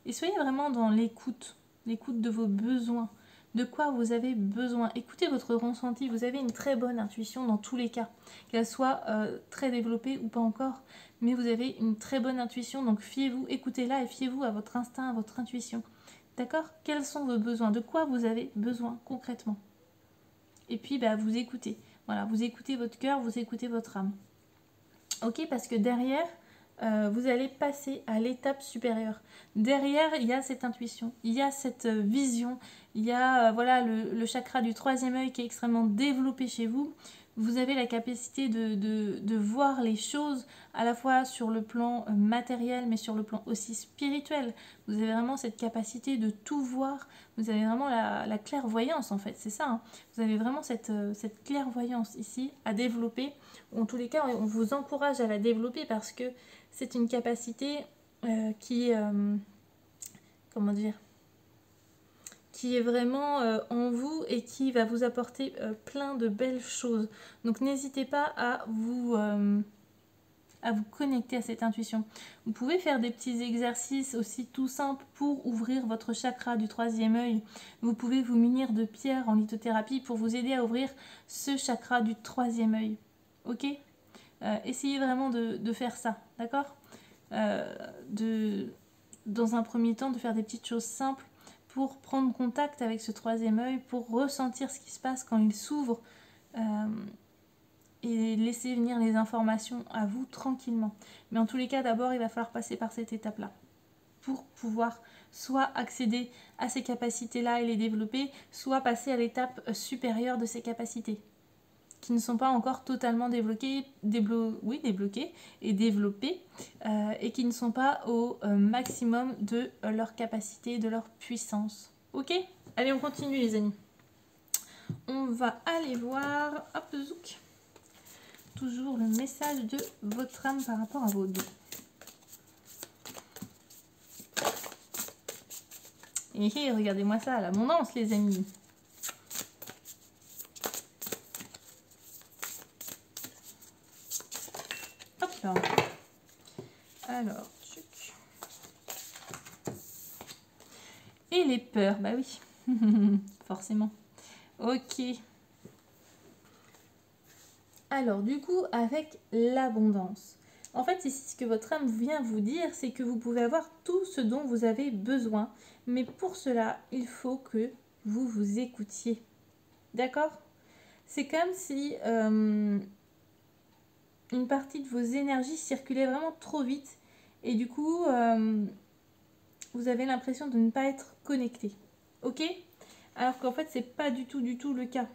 S1: Et soyez vraiment dans l'écoute de vos besoins, de quoi vous avez besoin. Écoutez votre ressenti, vous avez une très bonne intuition dans tous les cas, qu'elle soit très développée ou pas encore, mais vous avez une très bonne intuition, donc fiez-vous, écoutez-la et fiez-vous à votre instinct, à votre intuition. D'accord? Quels sont vos besoins? De quoi vous avez besoin concrètement? Et puis vous écoutez. Voilà, vous écoutez votre cœur, vous écoutez votre âme. Ok, parce que derrière, vous allez passer à l'étape supérieure. Derrière, il y a cette intuition, il y a cette vision, il y a voilà, le chakra du troisième œil qui est extrêmement développé chez vous. Vous avez la capacité de voir les choses à la fois sur le plan matériel, mais sur le plan aussi spirituel. Vous avez vraiment cette capacité de tout voir. Vous avez vraiment la clairvoyance, en fait, c'est ça. Hein. Vous avez vraiment cette clairvoyance ici à développer. En tous les cas, on vous encourage à la développer parce que c'est une capacité qui est, comment dire, qui est vraiment en vous et qui va vous apporter plein de belles choses. Donc n'hésitez pas à vous connecter à cette intuition. Vous pouvez faire des petits exercices aussi tout simples pour ouvrir votre chakra du troisième œil. Vous pouvez vous munir de pierres en lithothérapie pour vous aider à ouvrir ce chakra du troisième œil. Ok ? Essayez vraiment de faire ça, d'accord? Dans un premier temps, de faire des petites choses simples pour prendre contact avec ce troisième œil, pour ressentir ce qui se passe quand il s'ouvre et laisser venir les informations à vous tranquillement. Mais en tous les cas, d'abord, il va falloir passer par cette étape-là pour pouvoir soit accéder à ces capacités-là et les développer, soit passer à l'étape supérieure de ces capacités qui ne sont pas encore totalement débloquées et développées et qui ne sont pas au maximum de leur capacité, de leur puissance. Ok? Allez, on continue les amis. On va aller voir, hop, zouk, toujours le message de votre âme par rapport à vos dons. Et regardez-moi ça, l'abondance les amis. Hop là. Alors, tchuc. Et les peurs, bah oui, forcément. Ok. Alors, du coup, avec l'abondance. En fait, ici, ce que votre âme vient vous dire, c'est que vous pouvez avoir tout ce dont vous avez besoin. Mais pour cela, il faut que vous vous écoutiez. D'accord? C'est comme si une partie de vos énergies circulait vraiment trop vite. Et du coup, vous avez l'impression de ne pas être connecté. Ok? Alors qu'en fait, c'est pas du tout le cas.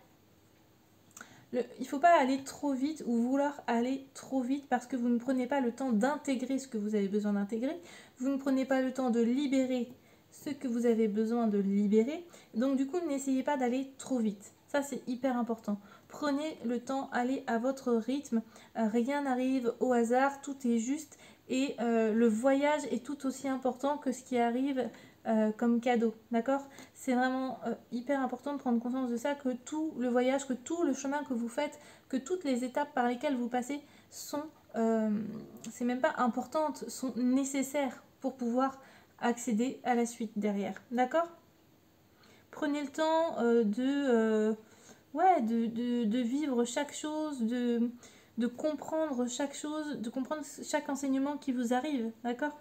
S1: Il ne faut pas aller trop vite ou vouloir aller trop vite parce que vous ne prenez pas le temps d'intégrer ce que vous avez besoin d'intégrer. Vous ne prenez pas le temps de libérer ce que vous avez besoin de libérer. Donc du coup, n'essayez pas d'aller trop vite. Ça, c'est hyper important. Prenez le temps, allez à votre rythme. Rien n'arrive au hasard, tout est juste. Et le voyage est tout aussi important que ce qui arrive comme cadeau, d'accord? C'est vraiment hyper important de prendre conscience de ça, que tout le voyage, que tout le chemin que vous faites, que toutes les étapes par lesquelles vous passez sont, c'est même pas importantes, sont nécessaires pour pouvoir accéder à la suite derrière, d'accord? Prenez le temps de vivre chaque chose, de comprendre chaque chose, de comprendre chaque enseignement qui vous arrive, d'accord?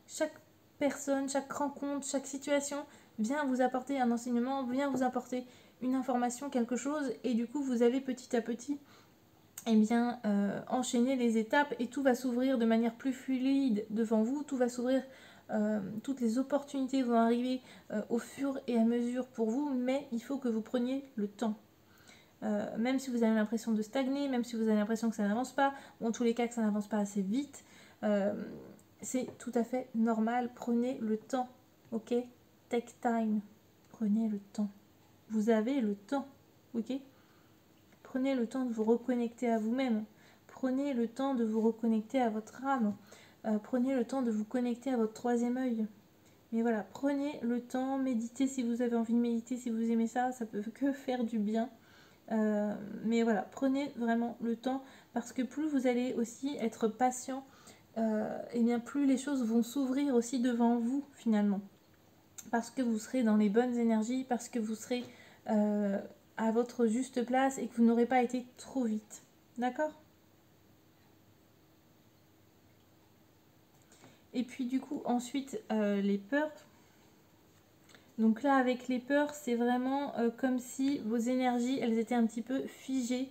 S1: Chaque personne, chaque rencontre, chaque situation vient vous apporter un enseignement, vient vous apporter une information, quelque chose, et du coup vous allez petit à petit enchaîner les étapes et tout va s'ouvrir de manière plus fluide devant vous, tout va s'ouvrir, toutes les opportunités vont arriver au fur et à mesure pour vous, mais il faut que vous preniez le temps. Même si vous avez l'impression de stagner, même si vous avez l'impression que ça n'avance pas, ou en tous les cas que ça n'avance pas assez vite, c'est tout à fait normal. Prenez le temps, ok? Take time. Prenez le temps. Vous avez le temps, ok? Prenez le temps de vous reconnecter à vous-même. Prenez le temps de vous reconnecter à votre âme. Prenez le temps de vous connecter à votre troisième œil. Mais voilà, prenez le temps, méditez si vous avez envie de méditer, si vous aimez ça, ça peut que faire du bien. Mais voilà, prenez vraiment le temps parce que plus vous allez aussi être patient, et bien plus les choses vont s'ouvrir aussi devant vous finalement. Parce que vous serez dans les bonnes énergies, parce que vous serez à votre juste place et que vous n'aurez pas été trop vite. D'accord? Et puis du coup ensuite les peurs. Donc là avec les peurs c'est vraiment comme si vos énergies elles étaient un petit peu figées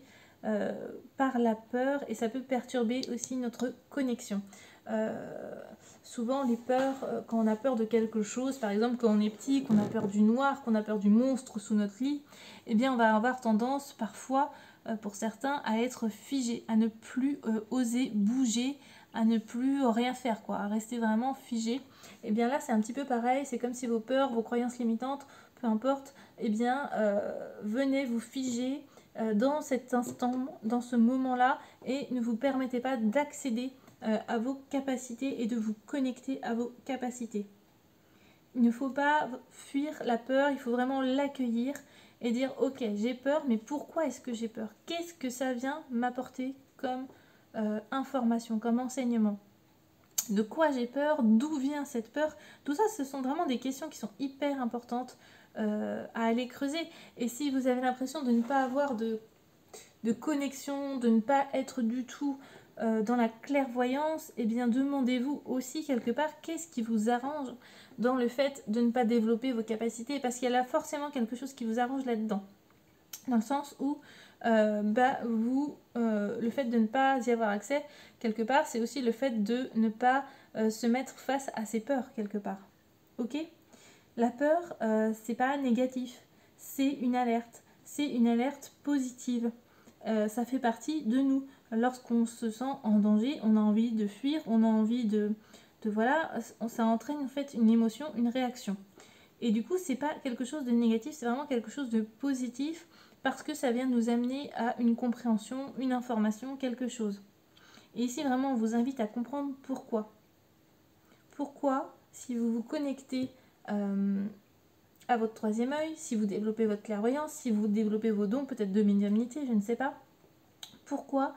S1: par la peur et ça peut perturber aussi notre connexion. Souvent les peurs, quand on a peur de quelque chose, par exemple quand on est petit, qu'on a peur du noir, qu'on a peur du monstre sous notre lit, eh bien on va avoir tendance parfois, pour certains, à être figé, à ne plus oser bouger, à ne plus rien faire, quoi, à rester vraiment figé. Et bien là c'est un petit peu pareil, c'est comme si vos peurs, vos croyances limitantes, peu importe, eh bien venez vous figer dans cet instant, dans ce moment-là, et ne vous permettez pas d'accéder à vos capacités et de vous connecter à vos capacités. Il ne faut pas fuir la peur, il faut vraiment l'accueillir et dire ok j'ai peur, mais pourquoi est-ce que j'ai peur? Qu'est-ce que ça vient m'apporter comme information, comme enseignement? De quoi j'ai peur? D'où vient cette peur? Tout ça, ce sont vraiment des questions qui sont hyper importantes à aller creuser. Et si vous avez l'impression de ne pas avoir de connexion, de ne pas être du tout dans la clairvoyance, eh bien demandez-vous aussi quelque part qu'est-ce qui vous arrange dans le fait de ne pas développer vos capacités, parce qu'il y a là forcément quelque chose qui vous arrange là-dedans. Dans le sens où le fait de ne pas y avoir accès quelque part, c'est aussi le fait de ne pas se mettre face à ses peurs quelque part. Ok? La peur, c'est pas négatif, c'est une alerte positive. Ça fait partie de nous. Lorsqu'on se sent en danger, on a envie de fuir, on a envie de voilà, ça entraîne en fait une émotion, une réaction. Et du coup, c'est pas quelque chose de négatif, c'est vraiment quelque chose de positif parce que ça vient nous amener à une compréhension, une information, quelque chose. Et ici, vraiment, on vous invite à comprendre pourquoi. Pourquoi, si vous vous connectez à votre troisième œil, si vous développez votre clairvoyance, si vous développez vos dons, peut-être de médiumnité, je ne sais pas, pourquoi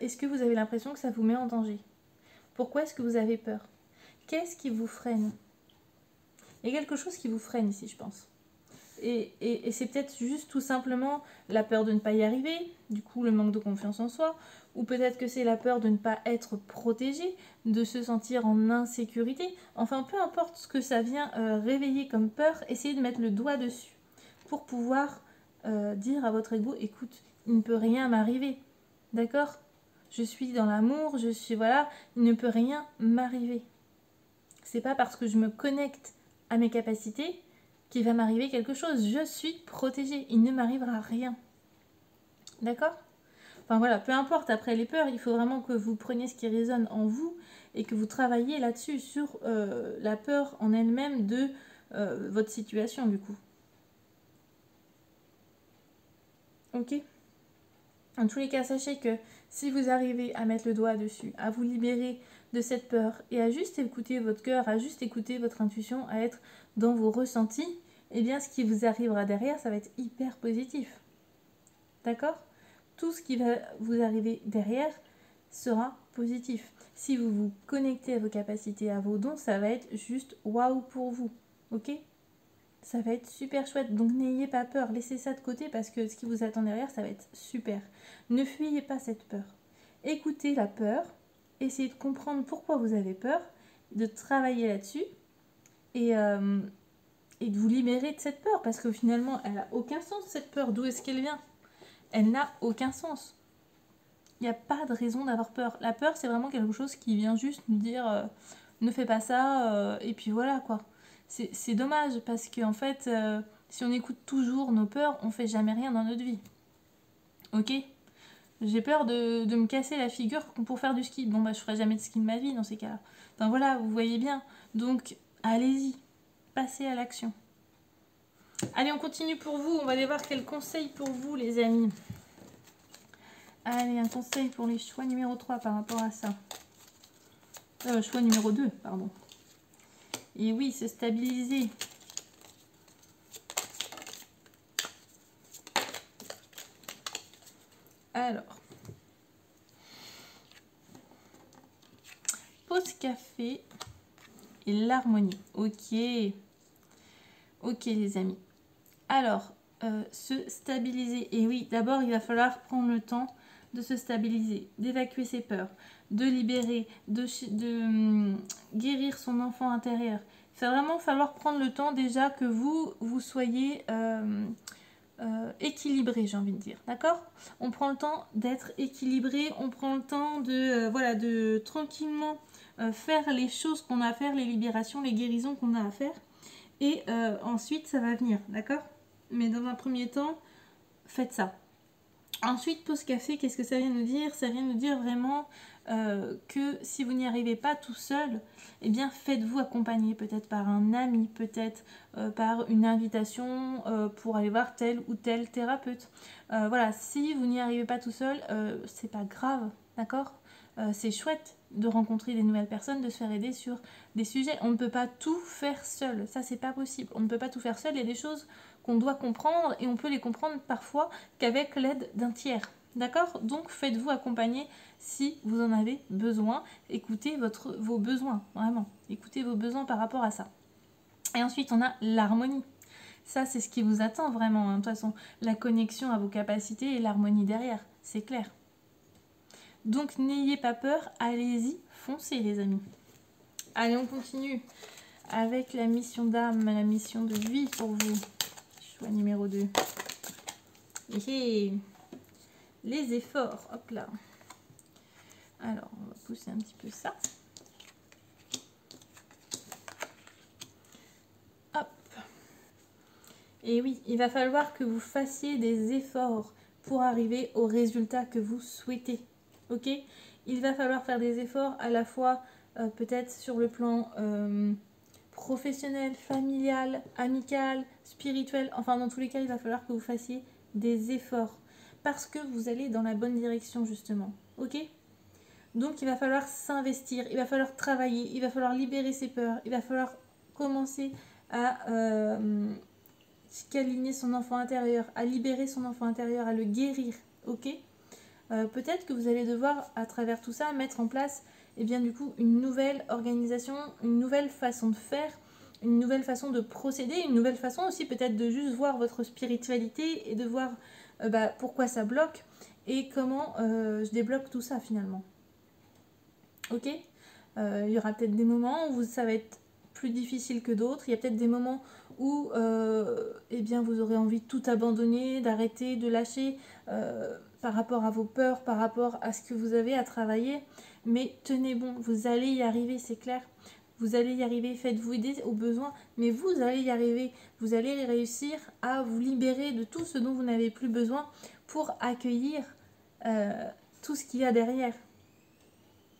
S1: est-ce que vous avez l'impression que ça vous met en danger? Pourquoi est-ce que vous avez peur? Qu'est-ce qui vous freine? Il y a quelque chose qui vous freine ici, je pense. Et c'est peut-être juste tout simplement la peur de ne pas y arriver, du coup le manque de confiance en soi, ou peut-être que c'est la peur de ne pas être protégé, de se sentir en insécurité. Enfin, peu importe ce que ça vient réveiller comme peur, essayez de mettre le doigt dessus pour pouvoir dire à votre ego, écoute, il ne peut rien m'arriver, d'accord? Je suis dans l'amour, je suis, voilà, il ne peut rien m'arriver. C'est pas parce que je me connecte à mes capacités qu'il va m'arriver quelque chose. Je suis protégée, il ne m'arrivera rien. D'accord? Enfin voilà, peu importe après les peurs, il faut vraiment que vous preniez ce qui résonne en vous et que vous travailliez là-dessus, sur la peur en elle-même de votre situation du coup. Ok? En tous les cas, sachez que si vous arrivez à mettre le doigt dessus, à vous libérer de cette peur et à juste écouter votre cœur, à juste écouter votre intuition, à être dans vos ressentis, eh bien ce qui vous arrivera derrière, ça va être hyper positif. D'accord? Tout ce qui va vous arriver derrière sera positif. Si vous vous connectez à vos capacités, à vos dons, ça va être juste waouh pour vous. Ok? Ça va être super chouette. Donc n'ayez pas peur, laissez ça de côté parce que ce qui vous attend derrière, ça va être super. Ne fuyez pas cette peur. Écoutez la peur, essayez de comprendre pourquoi vous avez peur, de travailler là-dessus et de vous libérer de cette peur parce que finalement, elle n'a aucun sens cette peur. D'où est-ce qu'elle vient? Elle n'a aucun sens. Il n'y a pas de raison d'avoir peur. La peur, c'est vraiment quelque chose qui vient juste nous dire ne fais pas ça, et puis voilà quoi. C'est dommage parce qu'en fait, si on écoute toujours nos peurs, on fait jamais rien dans notre vie. Ok? J'ai peur de me casser la figure pour faire du ski. Bon, bah, je ferai jamais de ski de ma vie dans ces cas-là. Enfin voilà, vous voyez bien. Donc, allez-y. Passez à l'action. Allez, on continue pour vous. On va aller voir quel conseil pour vous, les amis. Allez, un conseil pour les choix numéro 3 par rapport à ça. Choix numéro 2, pardon. Et oui, se stabiliser. Alors. Pause café et l'harmonie. Ok. Ok, les amis. Alors, se stabiliser. Et oui, d'abord, il va falloir prendre le temps de se stabiliser, d'évacuer ses peurs, de libérer, de guérir son enfant intérieur. Il va vraiment falloir prendre le temps déjà que vous soyez équilibré, j'ai envie de dire. D'accord? On prend le temps d'être équilibré, on prend le temps de, voilà, de tranquillement faire les choses qu'on a à faire, les libérations, les guérisons qu'on a à faire. Et ensuite, ça va venir, d'accord? Mais dans un premier temps, faites ça. Ensuite, pause café, qu'est-ce que ça vient nous dire? Ça vient nous dire vraiment que si vous n'y arrivez pas tout seul, eh bien faites-vous accompagner peut-être par un ami, peut-être par une invitation pour aller voir tel ou tel thérapeute. Voilà, si vous n'y arrivez pas tout seul, c'est pas grave, d'accord? C'est chouette de rencontrer des nouvelles personnes, de se faire aider sur des sujets. On ne peut pas tout faire seul, ça c'est pas possible. On ne peut pas tout faire seul, il y a des choses qu'on doit comprendre et on peut les comprendre parfois qu'avec l'aide d'un tiers. D'accord? Donc faites-vous accompagner si vous en avez besoin. Écoutez vos besoins, vraiment. Écoutez vos besoins par rapport à ça. Et ensuite, on a l'harmonie. Ça, c'est ce qui vous attend vraiment. De toute façon, la connexion à vos capacités et l'harmonie derrière, c'est clair. Donc n'ayez pas peur, allez-y, foncez les amis. Allez, on continue avec la mission d'âme, la mission de vie pour vous. Choix numéro 2. Et les efforts, hop là. Alors, on va pousser un petit peu ça. Hop. Et oui, il va falloir que vous fassiez des efforts pour arriver au résultat que vous souhaitez. Ok? Il va falloir faire des efforts à la fois peut-être sur le plan professionnel, familial, amical, spirituel. Enfin, dans tous les cas, il va falloir que vous fassiez des efforts parce que vous allez dans la bonne direction justement. Ok? Donc, il va falloir s'investir, il va falloir travailler, il va falloir libérer ses peurs, il va falloir commencer à câliner son enfant intérieur, à libérer son enfant intérieur, à le guérir. Ok? Peut-être que vous allez devoir, à travers tout ça, mettre en place bien, du coup, une nouvelle organisation, une nouvelle façon de faire, une nouvelle façon de procéder, une nouvelle façon aussi peut-être de juste voir votre spiritualité et de voir pourquoi ça bloque et comment je débloque tout ça finalement. Ok, il y aura peut-être des moments où ça va être plus difficile que d'autres. Il y a peut-être des moments où eh bien, vous aurez envie de tout abandonner, d'arrêter, de lâcher par rapport à vos peurs, par rapport à ce que vous avez à travailler. Mais tenez bon, vous allez y arriver, c'est clair. Vous allez y arriver, faites-vous aider au besoin, mais vous allez y arriver. Vous allez réussir à vous libérer de tout ce dont vous n'avez plus besoin pour accueillir tout ce qu'il y a derrière.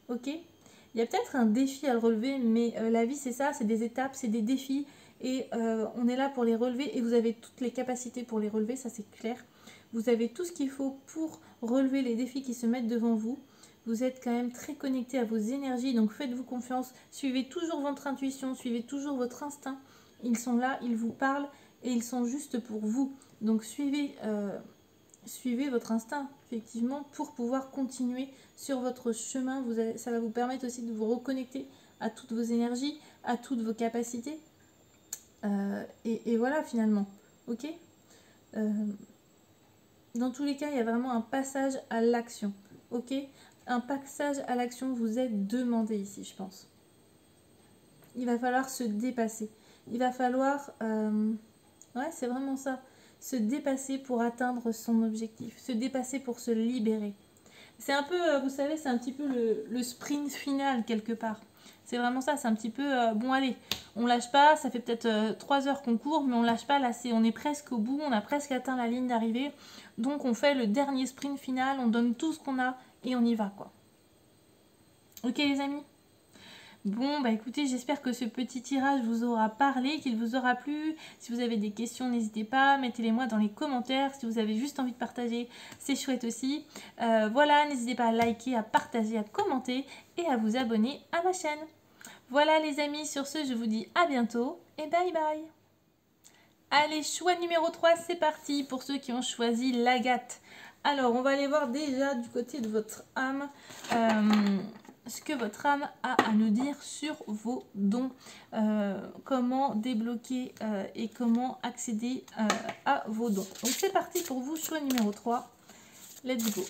S1: Ok ? Il y a peut-être un défi à le relever, mais la vie c'est ça, c'est des étapes, c'est des défis, et on est là pour les relever, et vous avez toutes les capacités pour les relever, ça c'est clair. Vous avez tout ce qu'il faut pour relever les défis qui se mettent devant vous. Vous êtes quand même très connecté à vos énergies, donc faites-vous confiance, suivez toujours votre intuition, suivez toujours votre instinct. Ils sont là, ils vous parlent, et ils sont juste pour vous. Donc suivez votre instinct, effectivement, pour pouvoir continuer sur votre chemin. Ça va vous permettre aussi de vous reconnecter à toutes vos énergies, à toutes vos capacités. Et voilà, finalement. Ok ? Dans tous les cas, il y a vraiment un passage à l'action. Ok ? Un passage à l'action vous est demandé ici, je pense. Il va falloir se dépasser. Il va falloir... ouais, c'est vraiment ça. Se dépasser pour atteindre son objectif. Se dépasser pour se libérer. C'est un peu, vous savez, c'est un petit peu le sprint final quelque part. C'est vraiment ça, c'est un petit peu, bon allez, on lâche pas, ça fait peut-être 3 heures qu'on court, mais on lâche pas, là on est presque au bout, on a presque atteint la ligne d'arrivée. Donc on fait le dernier sprint final, on donne tout ce qu'on a et on y va quoi. Ok les amis ? Bon, bah écoutez, j'espère que ce petit tirage vous aura parlé, qu'il vous aura plu. Si vous avez des questions, n'hésitez pas, mettez-les moi dans les commentaires. Si vous avez juste envie de partager, c'est chouette aussi. Voilà, n'hésitez pas à liker, à partager, à commenter et à vous abonner à ma chaîne. Voilà les amis, sur ce, je vous dis à bientôt et bye bye. Allez, choix numéro 3, c'est parti pour ceux qui ont choisi l'agate. Alors, on va aller voir déjà du côté de votre âme ce que votre âme a à nous dire sur vos dons. Comment débloquer et comment accéder à vos dons. Donc, c'est parti pour vous, choix numéro 3. Let's go.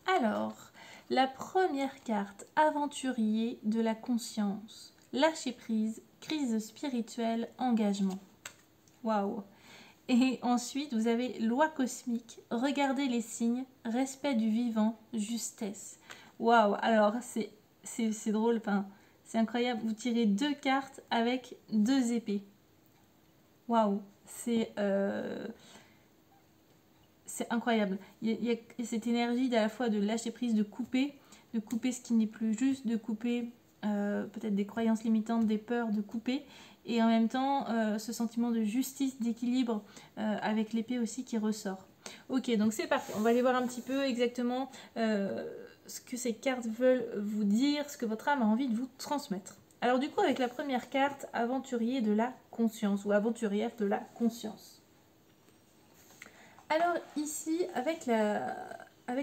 S1: Alors, la première carte, aventurier de la conscience, lâcher prise, crise spirituelle, engagement. Waouh! Et ensuite, vous avez loi cosmique, regardez les signes, respect du vivant, justesse. Waouh! Alors, c'est drôle, enfin, c'est incroyable. Vous tirez 2 cartes avec 2 épées. Waouh! C'est incroyable. Il y a cette énergie à la fois de lâcher prise, de couper ce qui n'est plus juste, de couper peut-être des croyances limitantes, des peurs, de couper. Et en même temps, ce sentiment de justice, d'équilibre avec l'épée aussi qui ressort. Ok, donc c'est parti. On va aller voir un petit peu exactement ce que ces cartes veulent vous dire, ce que votre âme a envie de vous transmettre. Alors du coup, avec la première carte, aventurier de la conscience ou aventurière de la conscience. Alors ici, avec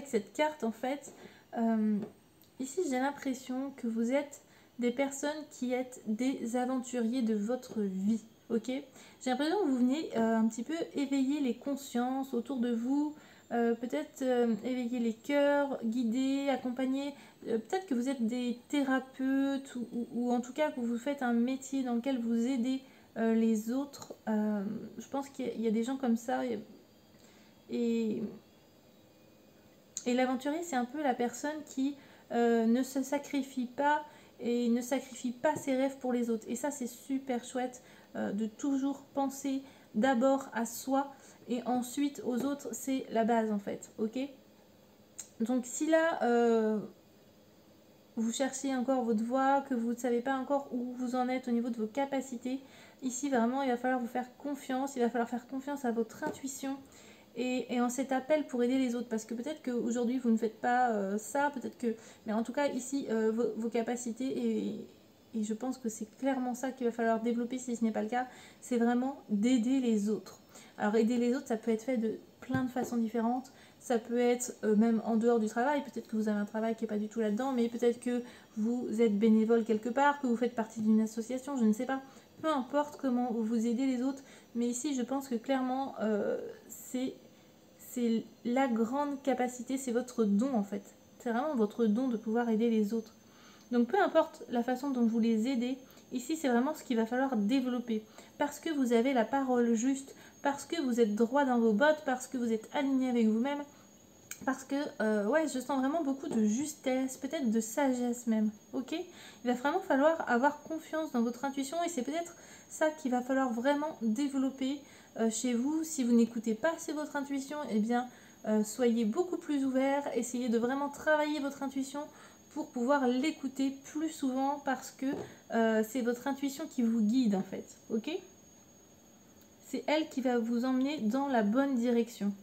S1: cette carte en fait, ici j'ai l'impression que vous êtes des personnes qui êtes des aventuriers de votre vie, ok ? J'ai l'impression que vous venez un petit peu éveiller les consciences autour de vous, peut-être éveiller les cœurs, guider, accompagner, peut-être que vous êtes des thérapeutes ou en tout cas que vous faites un métier dans lequel vous aidez les autres. Je pense qu'il y a des gens comme ça. Et l'aventurier, c'est un peu la personne qui ne se sacrifie pas et ne sacrifie pas ses rêves pour les autres. Et ça, c'est super chouette de toujours penser d'abord à soi et ensuite aux autres. C'est la base en fait, ok ? Donc si là, vous cherchez encore votre voie, que vous ne savez pas encore où vous en êtes au niveau de vos capacités, ici vraiment il va falloir vous faire confiance, il va falloir faire confiance à votre intuition et en cet appel pour aider les autres. Parce que peut-être qu'aujourd'hui vous ne faites pas ça, peut-être que... Mais en tout cas ici vos capacités et je pense que c'est clairement ça qu'il va falloir développer si ce n'est pas le cas, c'est vraiment d'aider les autres. Alors aider les autres, ça peut être fait de plein de façons différentes. Ça peut être même en dehors du travail, peut-être que vous avez un travail qui n'est pas du tout là-dedans, mais peut-être que vous êtes bénévole quelque part, que vous faites partie d'une association, je ne sais pas. Peu importe comment vous aidez les autres, mais ici je pense que clairement c'est la grande capacité, c'est votre don en fait. C'est vraiment votre don de pouvoir aider les autres. Donc peu importe la façon dont vous les aidez, ici c'est vraiment ce qu'il va falloir développer. Parce que vous avez la parole juste, parce que vous êtes droit dans vos bottes, parce que vous êtes aligné avec vous-même, parce que ouais, je sens vraiment beaucoup de justesse, peut-être de sagesse même, ok? Il va vraiment falloir avoir confiance dans votre intuition et c'est peut-être ça qu'il va falloir vraiment développer chez vous. Si vous n'écoutez pas assez votre intuition, eh bien soyez beaucoup plus ouvert, essayez de vraiment travailler votre intuition pour pouvoir l'écouter plus souvent parce que c'est votre intuition qui vous guide en fait, ok? C'est elle qui va vous emmener dans la bonne direction.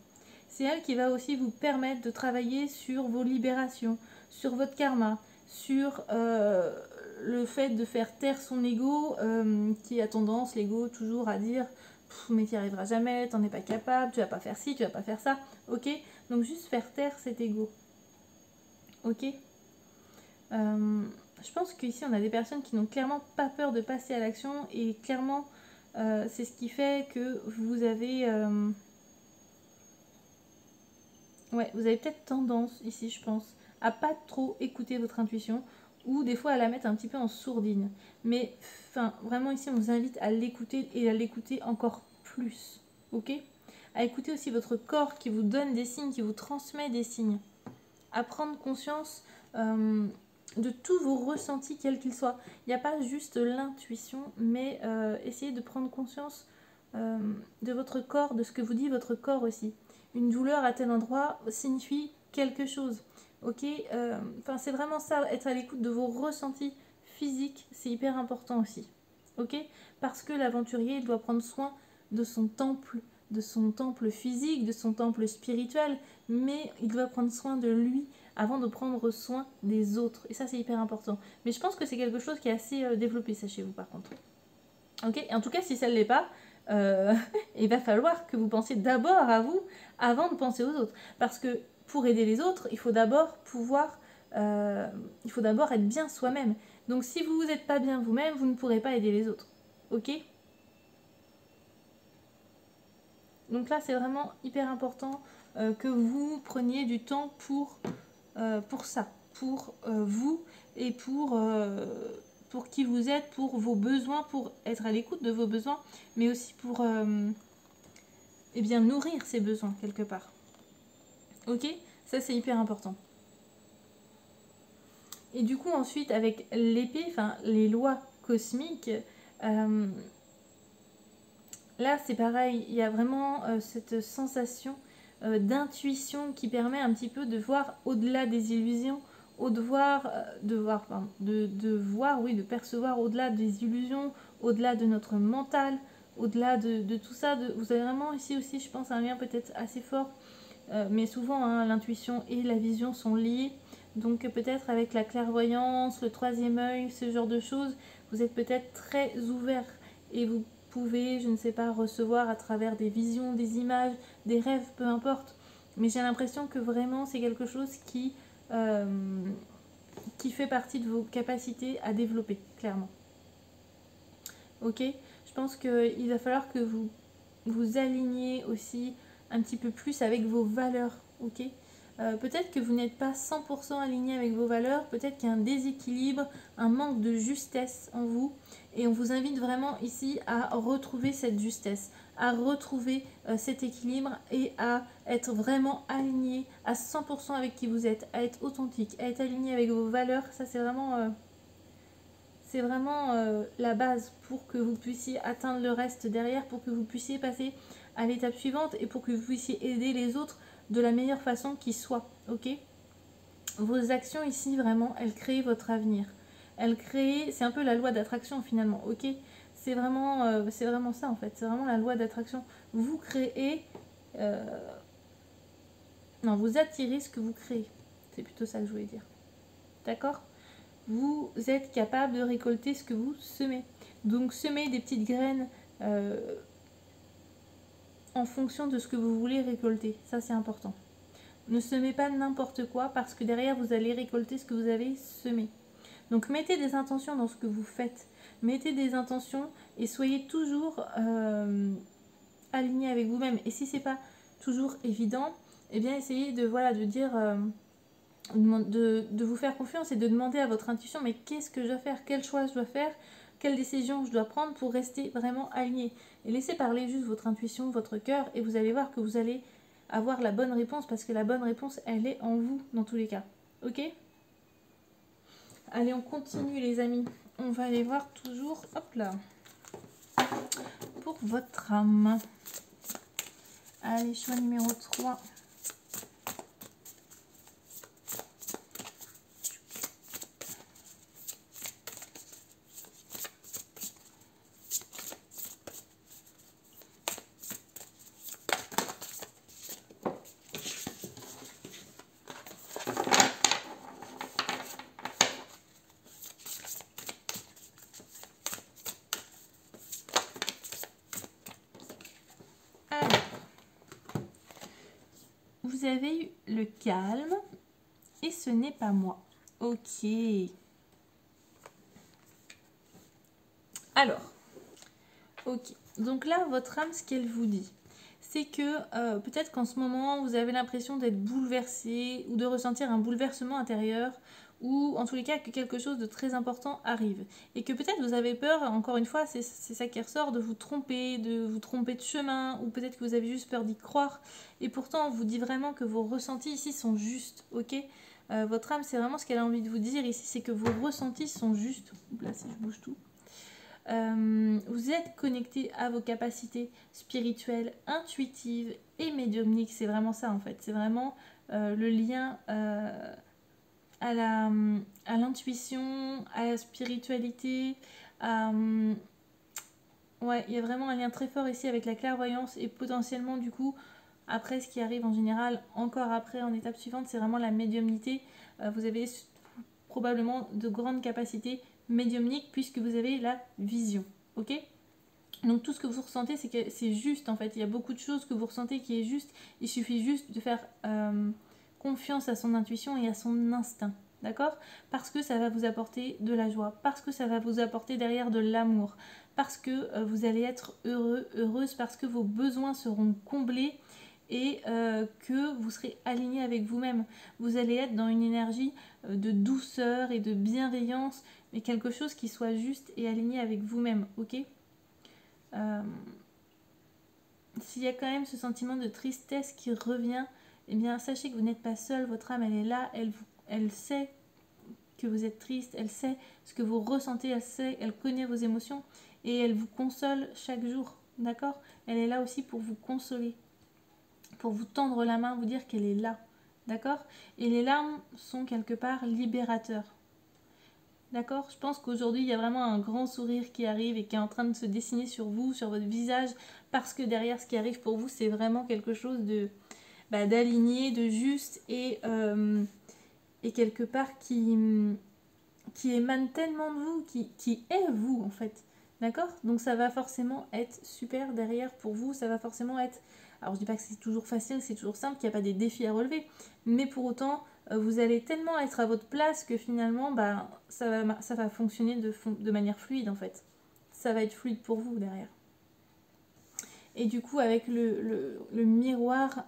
S1: C'est elle qui va aussi vous permettre de travailler sur vos libérations, sur votre karma, sur le fait de faire taire son ego qui a tendance, l'ego, toujours à dire mais tu n'y arriveras jamais, t'en es pas capable, tu vas pas faire ci, tu vas pas faire ça, ok? Donc juste faire taire cet ego, ok? Je pense qu'ici on a des personnes qui n'ont clairement pas peur de passer à l'action et clairement c'est ce qui fait que vous avez ouais, vous avez peut-être tendance ici je pense à pas trop écouter votre intuition ou des fois à la mettre un petit peu en sourdine, mais enfin vraiment ici on vous invite à l'écouter et à l'écouter encore plus, ok? À écouter aussi votre corps qui vous donne des signes, qui vous transmet des signes, à prendre conscience de tous vos ressentis, quels qu'ils soient. Il n'y a pas juste l'intuition, mais essayez de prendre conscience de votre corps, de ce que vous dit votre corps aussi. Une douleur à tel endroit signifie quelque chose. Ok, c'est vraiment ça, être à l'écoute de vos ressentis physiques, c'est hyper important aussi. Ok, parce que l'aventurier doit prendre soin de son temple physique, de son temple spirituel, mais il doit prendre soin de lui avant de prendre soin des autres. Et ça, c'est hyper important. Mais je pense que c'est quelque chose qui est assez développé, ça, chez vous, par contre. Ok, et en tout cas, si ça ne l'est pas, il va falloir que vous pensiez d'abord à vous avant de penser aux autres. Parce que pour aider les autres, il faut d'abord être bien soi-même. Donc si vous n'êtes pas bien vous-même, vous ne pourrez pas aider les autres. Ok? Donc là, c'est vraiment hyper important que vous preniez du temps pour ça, pour vous et pour qui vous êtes, pour vos besoins, pour être à l'écoute de vos besoins, mais aussi pour eh bien, nourrir ces besoins quelque part. Ok? Ça, c'est hyper important. Et du coup, ensuite, avec l'épée, enfin, les lois cosmiques, là, c'est pareil, il y a vraiment cette sensation d'intuition qui permet un petit peu de voir au-delà des illusions, de percevoir au-delà des illusions, au-delà de notre mental, au-delà de tout ça. Vous avez vraiment ici aussi, je pense, un lien peut-être assez fort, mais souvent hein, l'intuition et la vision sont liées. Donc peut-être avec la clairvoyance, le troisième œil, ce genre de choses, vous êtes peut-être très ouvert et vous pouvez, je ne sais pas, recevoir à travers des visions, des images, des rêves, peu importe. Mais j'ai l'impression que vraiment c'est quelque chose qui fait partie de vos capacités à développer, clairement. Ok? Je pense qu'il va falloir que vous vous aligniez aussi un petit peu plus avec vos valeurs, ok? Peut-être que vous n'êtes pas 100% aligné avec vos valeurs, peut-être qu'il y a un déséquilibre, un manque de justesse en vous, et on vous invite vraiment ici à retrouver cette justesse, à retrouver cet équilibre et à être vraiment aligné à 100% avec qui vous êtes, à être authentique, à être aligné avec vos valeurs. Ça c'est vraiment la base pour que vous puissiez atteindre le reste derrière, pour que vous puissiez passer à l'étape suivante et pour que vous puissiez aider les autres de la meilleure façon qui soit, ok? vos actions ici, vraiment, elles créent votre avenir. Elles créent, c'est un peu la loi d'attraction finalement, ok? C'est vraiment ça en fait, c'est vraiment la loi d'attraction. Vous créez, non, vous attirez ce que vous créez. C'est plutôt ça que je voulais dire. D'accord? Vous êtes capable de récolter ce que vous semez. Donc semez des petites graines en fonction de ce que vous voulez récolter. Ça c'est important. Ne semez pas n'importe quoi parce que derrière vous allez récolter ce que vous avez semé. Donc mettez des intentions dans ce que vous faites. Mettez des intentions et soyez toujours aligné avec vous-même. Et si c'est pas toujours évident, eh bien essayez de, voilà, de dire, de vous faire confiance et de demander à votre intuition, mais qu'est-ce que je dois faire? Quel choix je dois faire? Quelle décision je dois prendre pour rester vraiment aligné? Et laissez parler juste votre intuition, votre cœur, et vous allez voir que vous allez avoir la bonne réponse, parce que la bonne réponse, elle est en vous, dans tous les cas. Ok? Allez, on continue les amis. On va aller voir toujours, hop là, pour votre âme. Allez, choix numéro 3. Vous avez eu le calme et ce n'est pas moi. Ok. Alors, ok. Donc là, votre âme, ce qu'elle vous dit, c'est que peut-être qu'en ce moment, vous avez l'impression d'être bouleversé ou de ressentir un bouleversement intérieur ou en tous les cas que quelque chose de très important arrive. Et que peut-être vous avez peur, encore une fois, c'est ça qui ressort, de vous tromper de chemin, ou peut-être que vous avez juste peur d'y croire. Et pourtant, on vous dit vraiment que vos ressentis ici sont justes, ok? Votre âme, c'est vraiment ce qu'elle a envie de vous dire ici, c'est que vos ressentis sont justes. Là, si je bouge tout. Vous êtes connecté à vos capacités spirituelles, intuitives et médiumniques. C'est vraiment ça en fait. C'est vraiment le lien à l'intuition, à la spiritualité. Ouais, il y a vraiment un lien très fort ici avec la clairvoyance et potentiellement du coup, après ce qui arrive en général, encore après en étape suivante, c'est vraiment la médiumnité. Vous avez probablement de grandes capacités médiumniques puisque vous avez la vision, ok? Donc tout ce que vous ressentez, c'est que c'est juste en fait. Il y a beaucoup de choses que vous ressentez qui est juste. Il suffit juste de faire confiance à son intuition et à son instinct, d'accord? Parce que ça va vous apporter de la joie, parce que ça va vous apporter derrière de l'amour, parce que vous allez être heureux, heureuse, parce que vos besoins seront comblés et que vous serez aligné avec vous-même. Vous allez être dans une énergie de douceur et de bienveillance, mais quelque chose qui soit juste et aligné avec vous-même, ok? S'il y a quand même ce sentiment de tristesse qui revient, eh bien sachez que vous n'êtes pas seul, votre âme elle est là, elle sait que vous êtes triste, elle sait ce que vous ressentez, elle connaît vos émotions et elle vous console chaque jour, d'accord? Elle est là aussi pour vous consoler, pour vous tendre la main, vous dire qu'elle est là, d'accord? Et les larmes sont quelque part libérateurs. D'accord? Je pense qu'aujourd'hui, il y a vraiment un grand sourire qui arrive et qui est en train de se dessiner sur vous, sur votre visage, parce que derrière ce qui arrive pour vous, c'est vraiment quelque chose de d'aligné, de juste et quelque part qui émane tellement de vous, qui est vous en fait. D'accord? Donc ça va forcément être super derrière pour vous, ça va forcément être... Alors je dis pas que c'est toujours facile, c'est toujours simple, qu'il n'y a pas des défis à relever, mais pour autant, vous allez tellement être à votre place que finalement, ça va fonctionner de manière fluide en fait. Ça va être fluide pour vous derrière. Et du coup, avec le miroir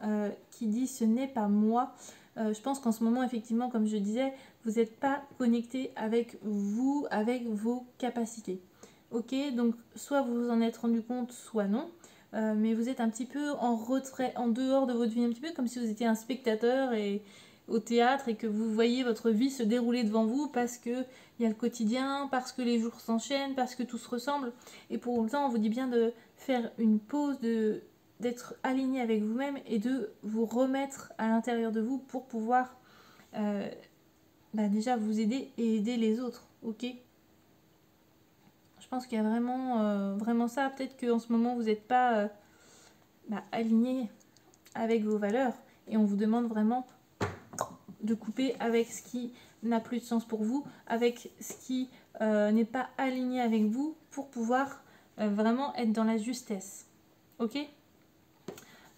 S1: qui dit « ce n'est pas moi », je pense qu'en ce moment, effectivement, comme je disais, vous n'êtes pas connecté avec vous, avec vos capacités. Ok, donc soit vous vous en êtes rendu compte, soit non. Mais vous êtes un petit peu en retrait, en dehors de votre vie, un petit peu comme si vous étiez un spectateur et au théâtre et que vous voyez votre vie se dérouler devant vous parce que il y a le quotidien, parce que les jours s'enchaînent, parce que tout se ressemble. Et pour autant, on vous dit bien de faire une pause, d'être aligné avec vous-même et de vous remettre à l'intérieur de vous pour pouvoir déjà vous aider et aider les autres, ok? Je pense qu'il y a vraiment, vraiment ça. Peut-être qu'en ce moment, vous n'êtes pas aligné avec vos valeurs et on vous demande vraiment de couper avec ce qui n'a plus de sens pour vous, avec ce qui n'est pas aligné avec vous pour pouvoir vraiment être dans la justesse. Ok?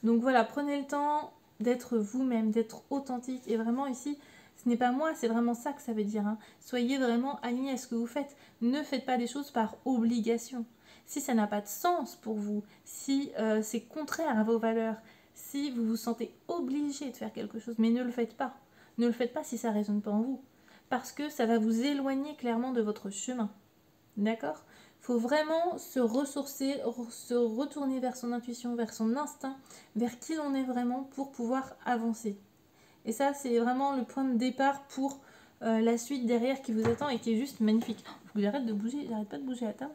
S1: Donc voilà, prenez le temps d'être vous-même, d'être authentique. Et vraiment ici, ce n'est pas moi, c'est vraiment ça que ça veut dire. Hein. Soyez vraiment aligné à ce que vous faites. Ne faites pas des choses par obligation. Si ça n'a pas de sens pour vous, si c'est contraire à vos valeurs, si vous vous sentez obligé de faire quelque chose, mais ne le faites pas. Ne le faites pas si ça ne résonne pas en vous. Parce que ça va vous éloigner clairement de votre chemin. D'accord ? Il faut vraiment se ressourcer, se retourner vers son intuition, vers son instinct, vers qui l'on est vraiment pour pouvoir avancer. Et ça, c'est vraiment le point de départ pour la suite derrière qui vous attend et qui est juste magnifique. Faut que j'arrête de bouger, j'arrête pas de bouger la table.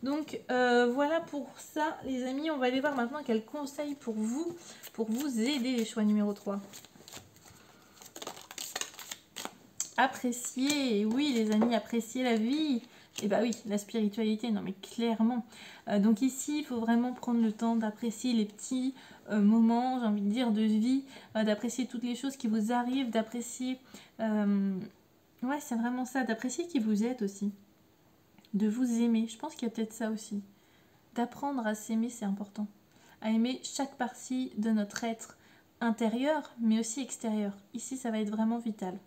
S1: Donc voilà pour ça, les amis. On va aller voir maintenant quels conseils pour vous aider les choix numéro 3. Apprécier, oui les amis, apprécier la vie. Et bah oui, la spiritualité, non mais clairement. Donc ici, il faut vraiment prendre le temps d'apprécier les petits moments, j'ai envie de dire, de vie, d'apprécier toutes les choses qui vous arrivent, d'apprécier... ouais, c'est vraiment ça, d'apprécier qui vous êtes aussi. De vous aimer, je pense qu'il y a peut-être ça aussi. D'apprendre à s'aimer, c'est important. À aimer chaque partie de notre être intérieur, mais aussi extérieur. Ici, ça va être vraiment vital.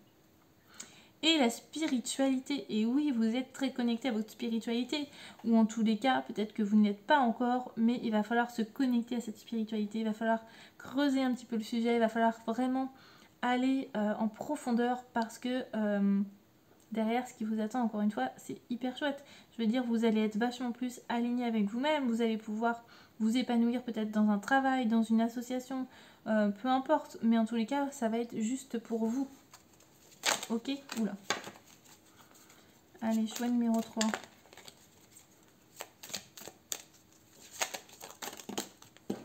S1: Et la spiritualité, et oui, vous êtes très connecté à votre spiritualité, ou en tous les cas, peut-être que vous n'êtes pas encore, mais il va falloir se connecter à cette spiritualité, il va falloir creuser un petit peu le sujet, il va falloir vraiment aller en profondeur, parce que derrière, ce qui vous attend, encore une fois, c'est hyper chouette. Je veux dire, vous allez être vachement plus aligné avec vous-même, vous allez pouvoir vous épanouir peut-être dans un travail, dans une association, peu importe, mais en tous les cas, ça va être juste pour vous. Ok, oula. Allez, choix numéro 3.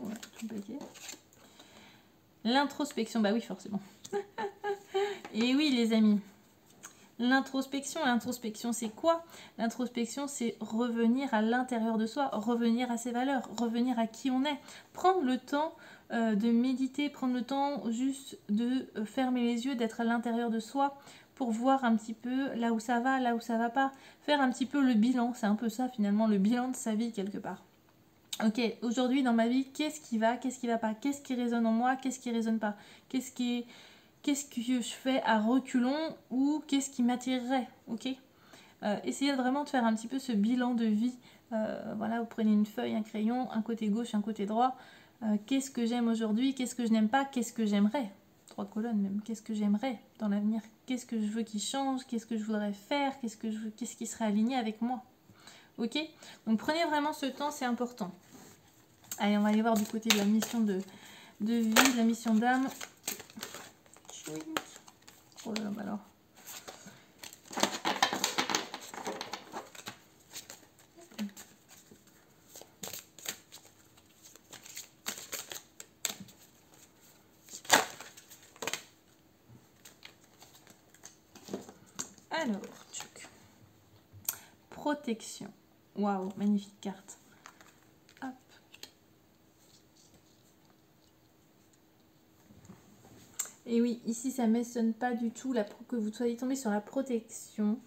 S1: Ouais, tout paquet. L'introspection, bah oui, forcément. Et oui, les amis. L'introspection, c'est quoi? L'introspection, c'est revenir à l'intérieur de soi, revenir à ses valeurs, revenir à qui on est. Prendre le temps de méditer, prendre le temps juste de fermer les yeux, d'être à l'intérieur de soi, pour voir un petit peu là où ça va pas, faire un petit peu le bilan, c'est un peu ça finalement, le bilan de sa vie quelque part. Ok, aujourd'hui dans ma vie, qu'est-ce qui va pas, qu'est-ce qui résonne en moi, qu'est-ce qui résonne pas, qu'est-ce que je fais à reculons ou qu'est-ce qui m'attirerait, ok. Essayez vraiment de faire un petit peu ce bilan de vie, voilà, vous prenez une feuille, un crayon, un côté gauche, un côté droit, qu'est-ce que j'aime aujourd'hui, qu'est-ce que je n'aime pas, qu'est-ce que j'aimerais, 3 colonnes même, qu'est-ce que j'aimerais dans l'avenir, qu'est-ce que je veux qui change, qu'est-ce que je voudrais faire, qu'est-ce qui serait aligné avec moi. Ok, donc prenez vraiment ce temps, c'est important. Allez, on va aller voir du côté de la mission de vie, de la mission d'âme. Oh là là, bah alors. Alors, tchouk. Protection. Waouh, magnifique carte. Hop. Et oui, ici ça ne m'étonne pas du tout que vous soyez tombé sur la protection.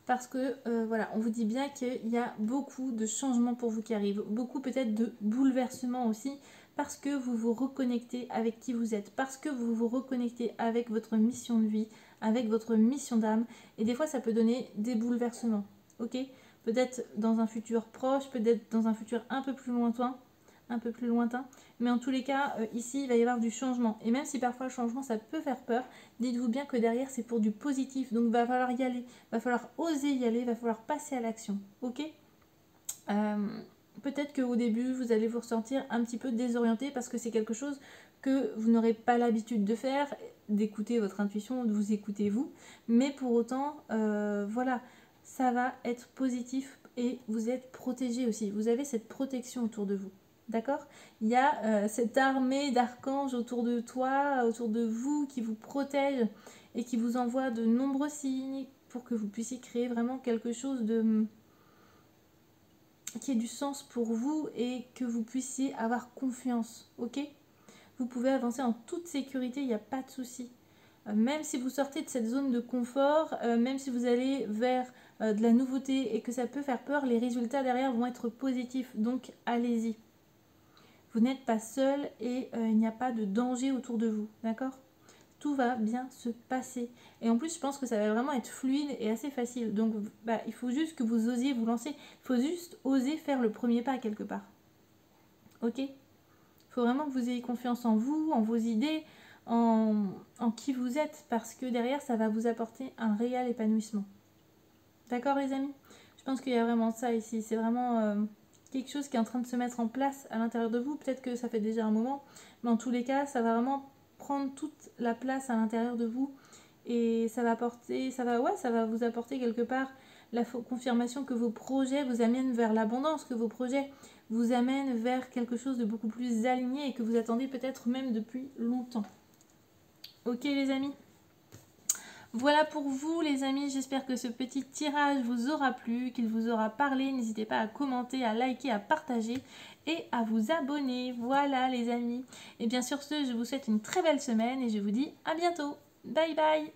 S1: Parce que, voilà, on vous dit bien qu'il y a beaucoup de changements pour vous qui arrivent. Beaucoup peut-être de bouleversements aussi. Parce que vous vous reconnectez avec qui vous êtes. Parce que vous vous reconnectez avec votre mission de vie, avec votre mission d'âme. Et des fois, ça peut donner des bouleversements. Ok ? Peut-être dans un futur proche, peut-être dans un futur un peu plus lointain. Mais en tous les cas, ici, il va y avoir du changement. Et même si parfois le changement, ça peut faire peur, dites-vous bien que derrière, c'est pour du positif. Donc, il va falloir y aller, il va falloir oser y aller, il va falloir passer à l'action. Ok ? Peut-être qu'au début, vous allez vous ressentir un petit peu désorienté parce que c'est quelque chose que vous n'aurez pas l'habitude de faire, d'écouter votre intuition, de vous écouter vous. Mais pour autant, voilà, ça va être positif et vous êtes protégé aussi. Vous avez cette protection autour de vous. D'accord ? Il y a cette armée d'archanges autour de toi, autour de vous, qui vous protège et qui vous envoie de nombreux signes pour que vous puissiez créer vraiment quelque chose qui ait du sens pour vous et que vous puissiez avoir confiance, ok? Vous pouvez avancer en toute sécurité, il n'y a pas de souci. Même si vous sortez de cette zone de confort, même si vous allez vers de la nouveauté et que ça peut faire peur, les résultats derrière vont être positifs. Donc allez-y. Vous n'êtes pas seul et il n'y a pas de danger autour de vous, d'accord? Tout va bien se passer. Et en plus, je pense que ça va vraiment être fluide et assez facile. Donc il faut juste que vous osiez vous lancer. Il faut juste oser faire le premier pas quelque part. Ok? Il faut vraiment que vous ayez confiance en vous, en vos idées, en qui vous êtes, parce que derrière, ça va vous apporter un réel épanouissement. D'accord, les amis? Je pense qu'il y a vraiment ça ici. C'est vraiment quelque chose qui est en train de se mettre en place à l'intérieur de vous. Peut-être que ça fait déjà un moment, mais en tous les cas, ça va vraiment prendre toute la place à l'intérieur de vous. Et ça va vous apporter quelque part la confirmation que vos projets vous amènent vers l'abondance, que vos projets vous amènent vers quelque chose de beaucoup plus aligné et que vous attendez peut-être même depuis longtemps. Ok les amis? Voilà pour vous les amis, j'espère que ce petit tirage vous aura plu, qu'il vous aura parlé. N'hésitez pas à commenter, à liker, à partager et à vous abonner. Voilà les amis. Et bien sur ce, je vous souhaite une très belle semaine et je vous dis à bientôt. Bye bye.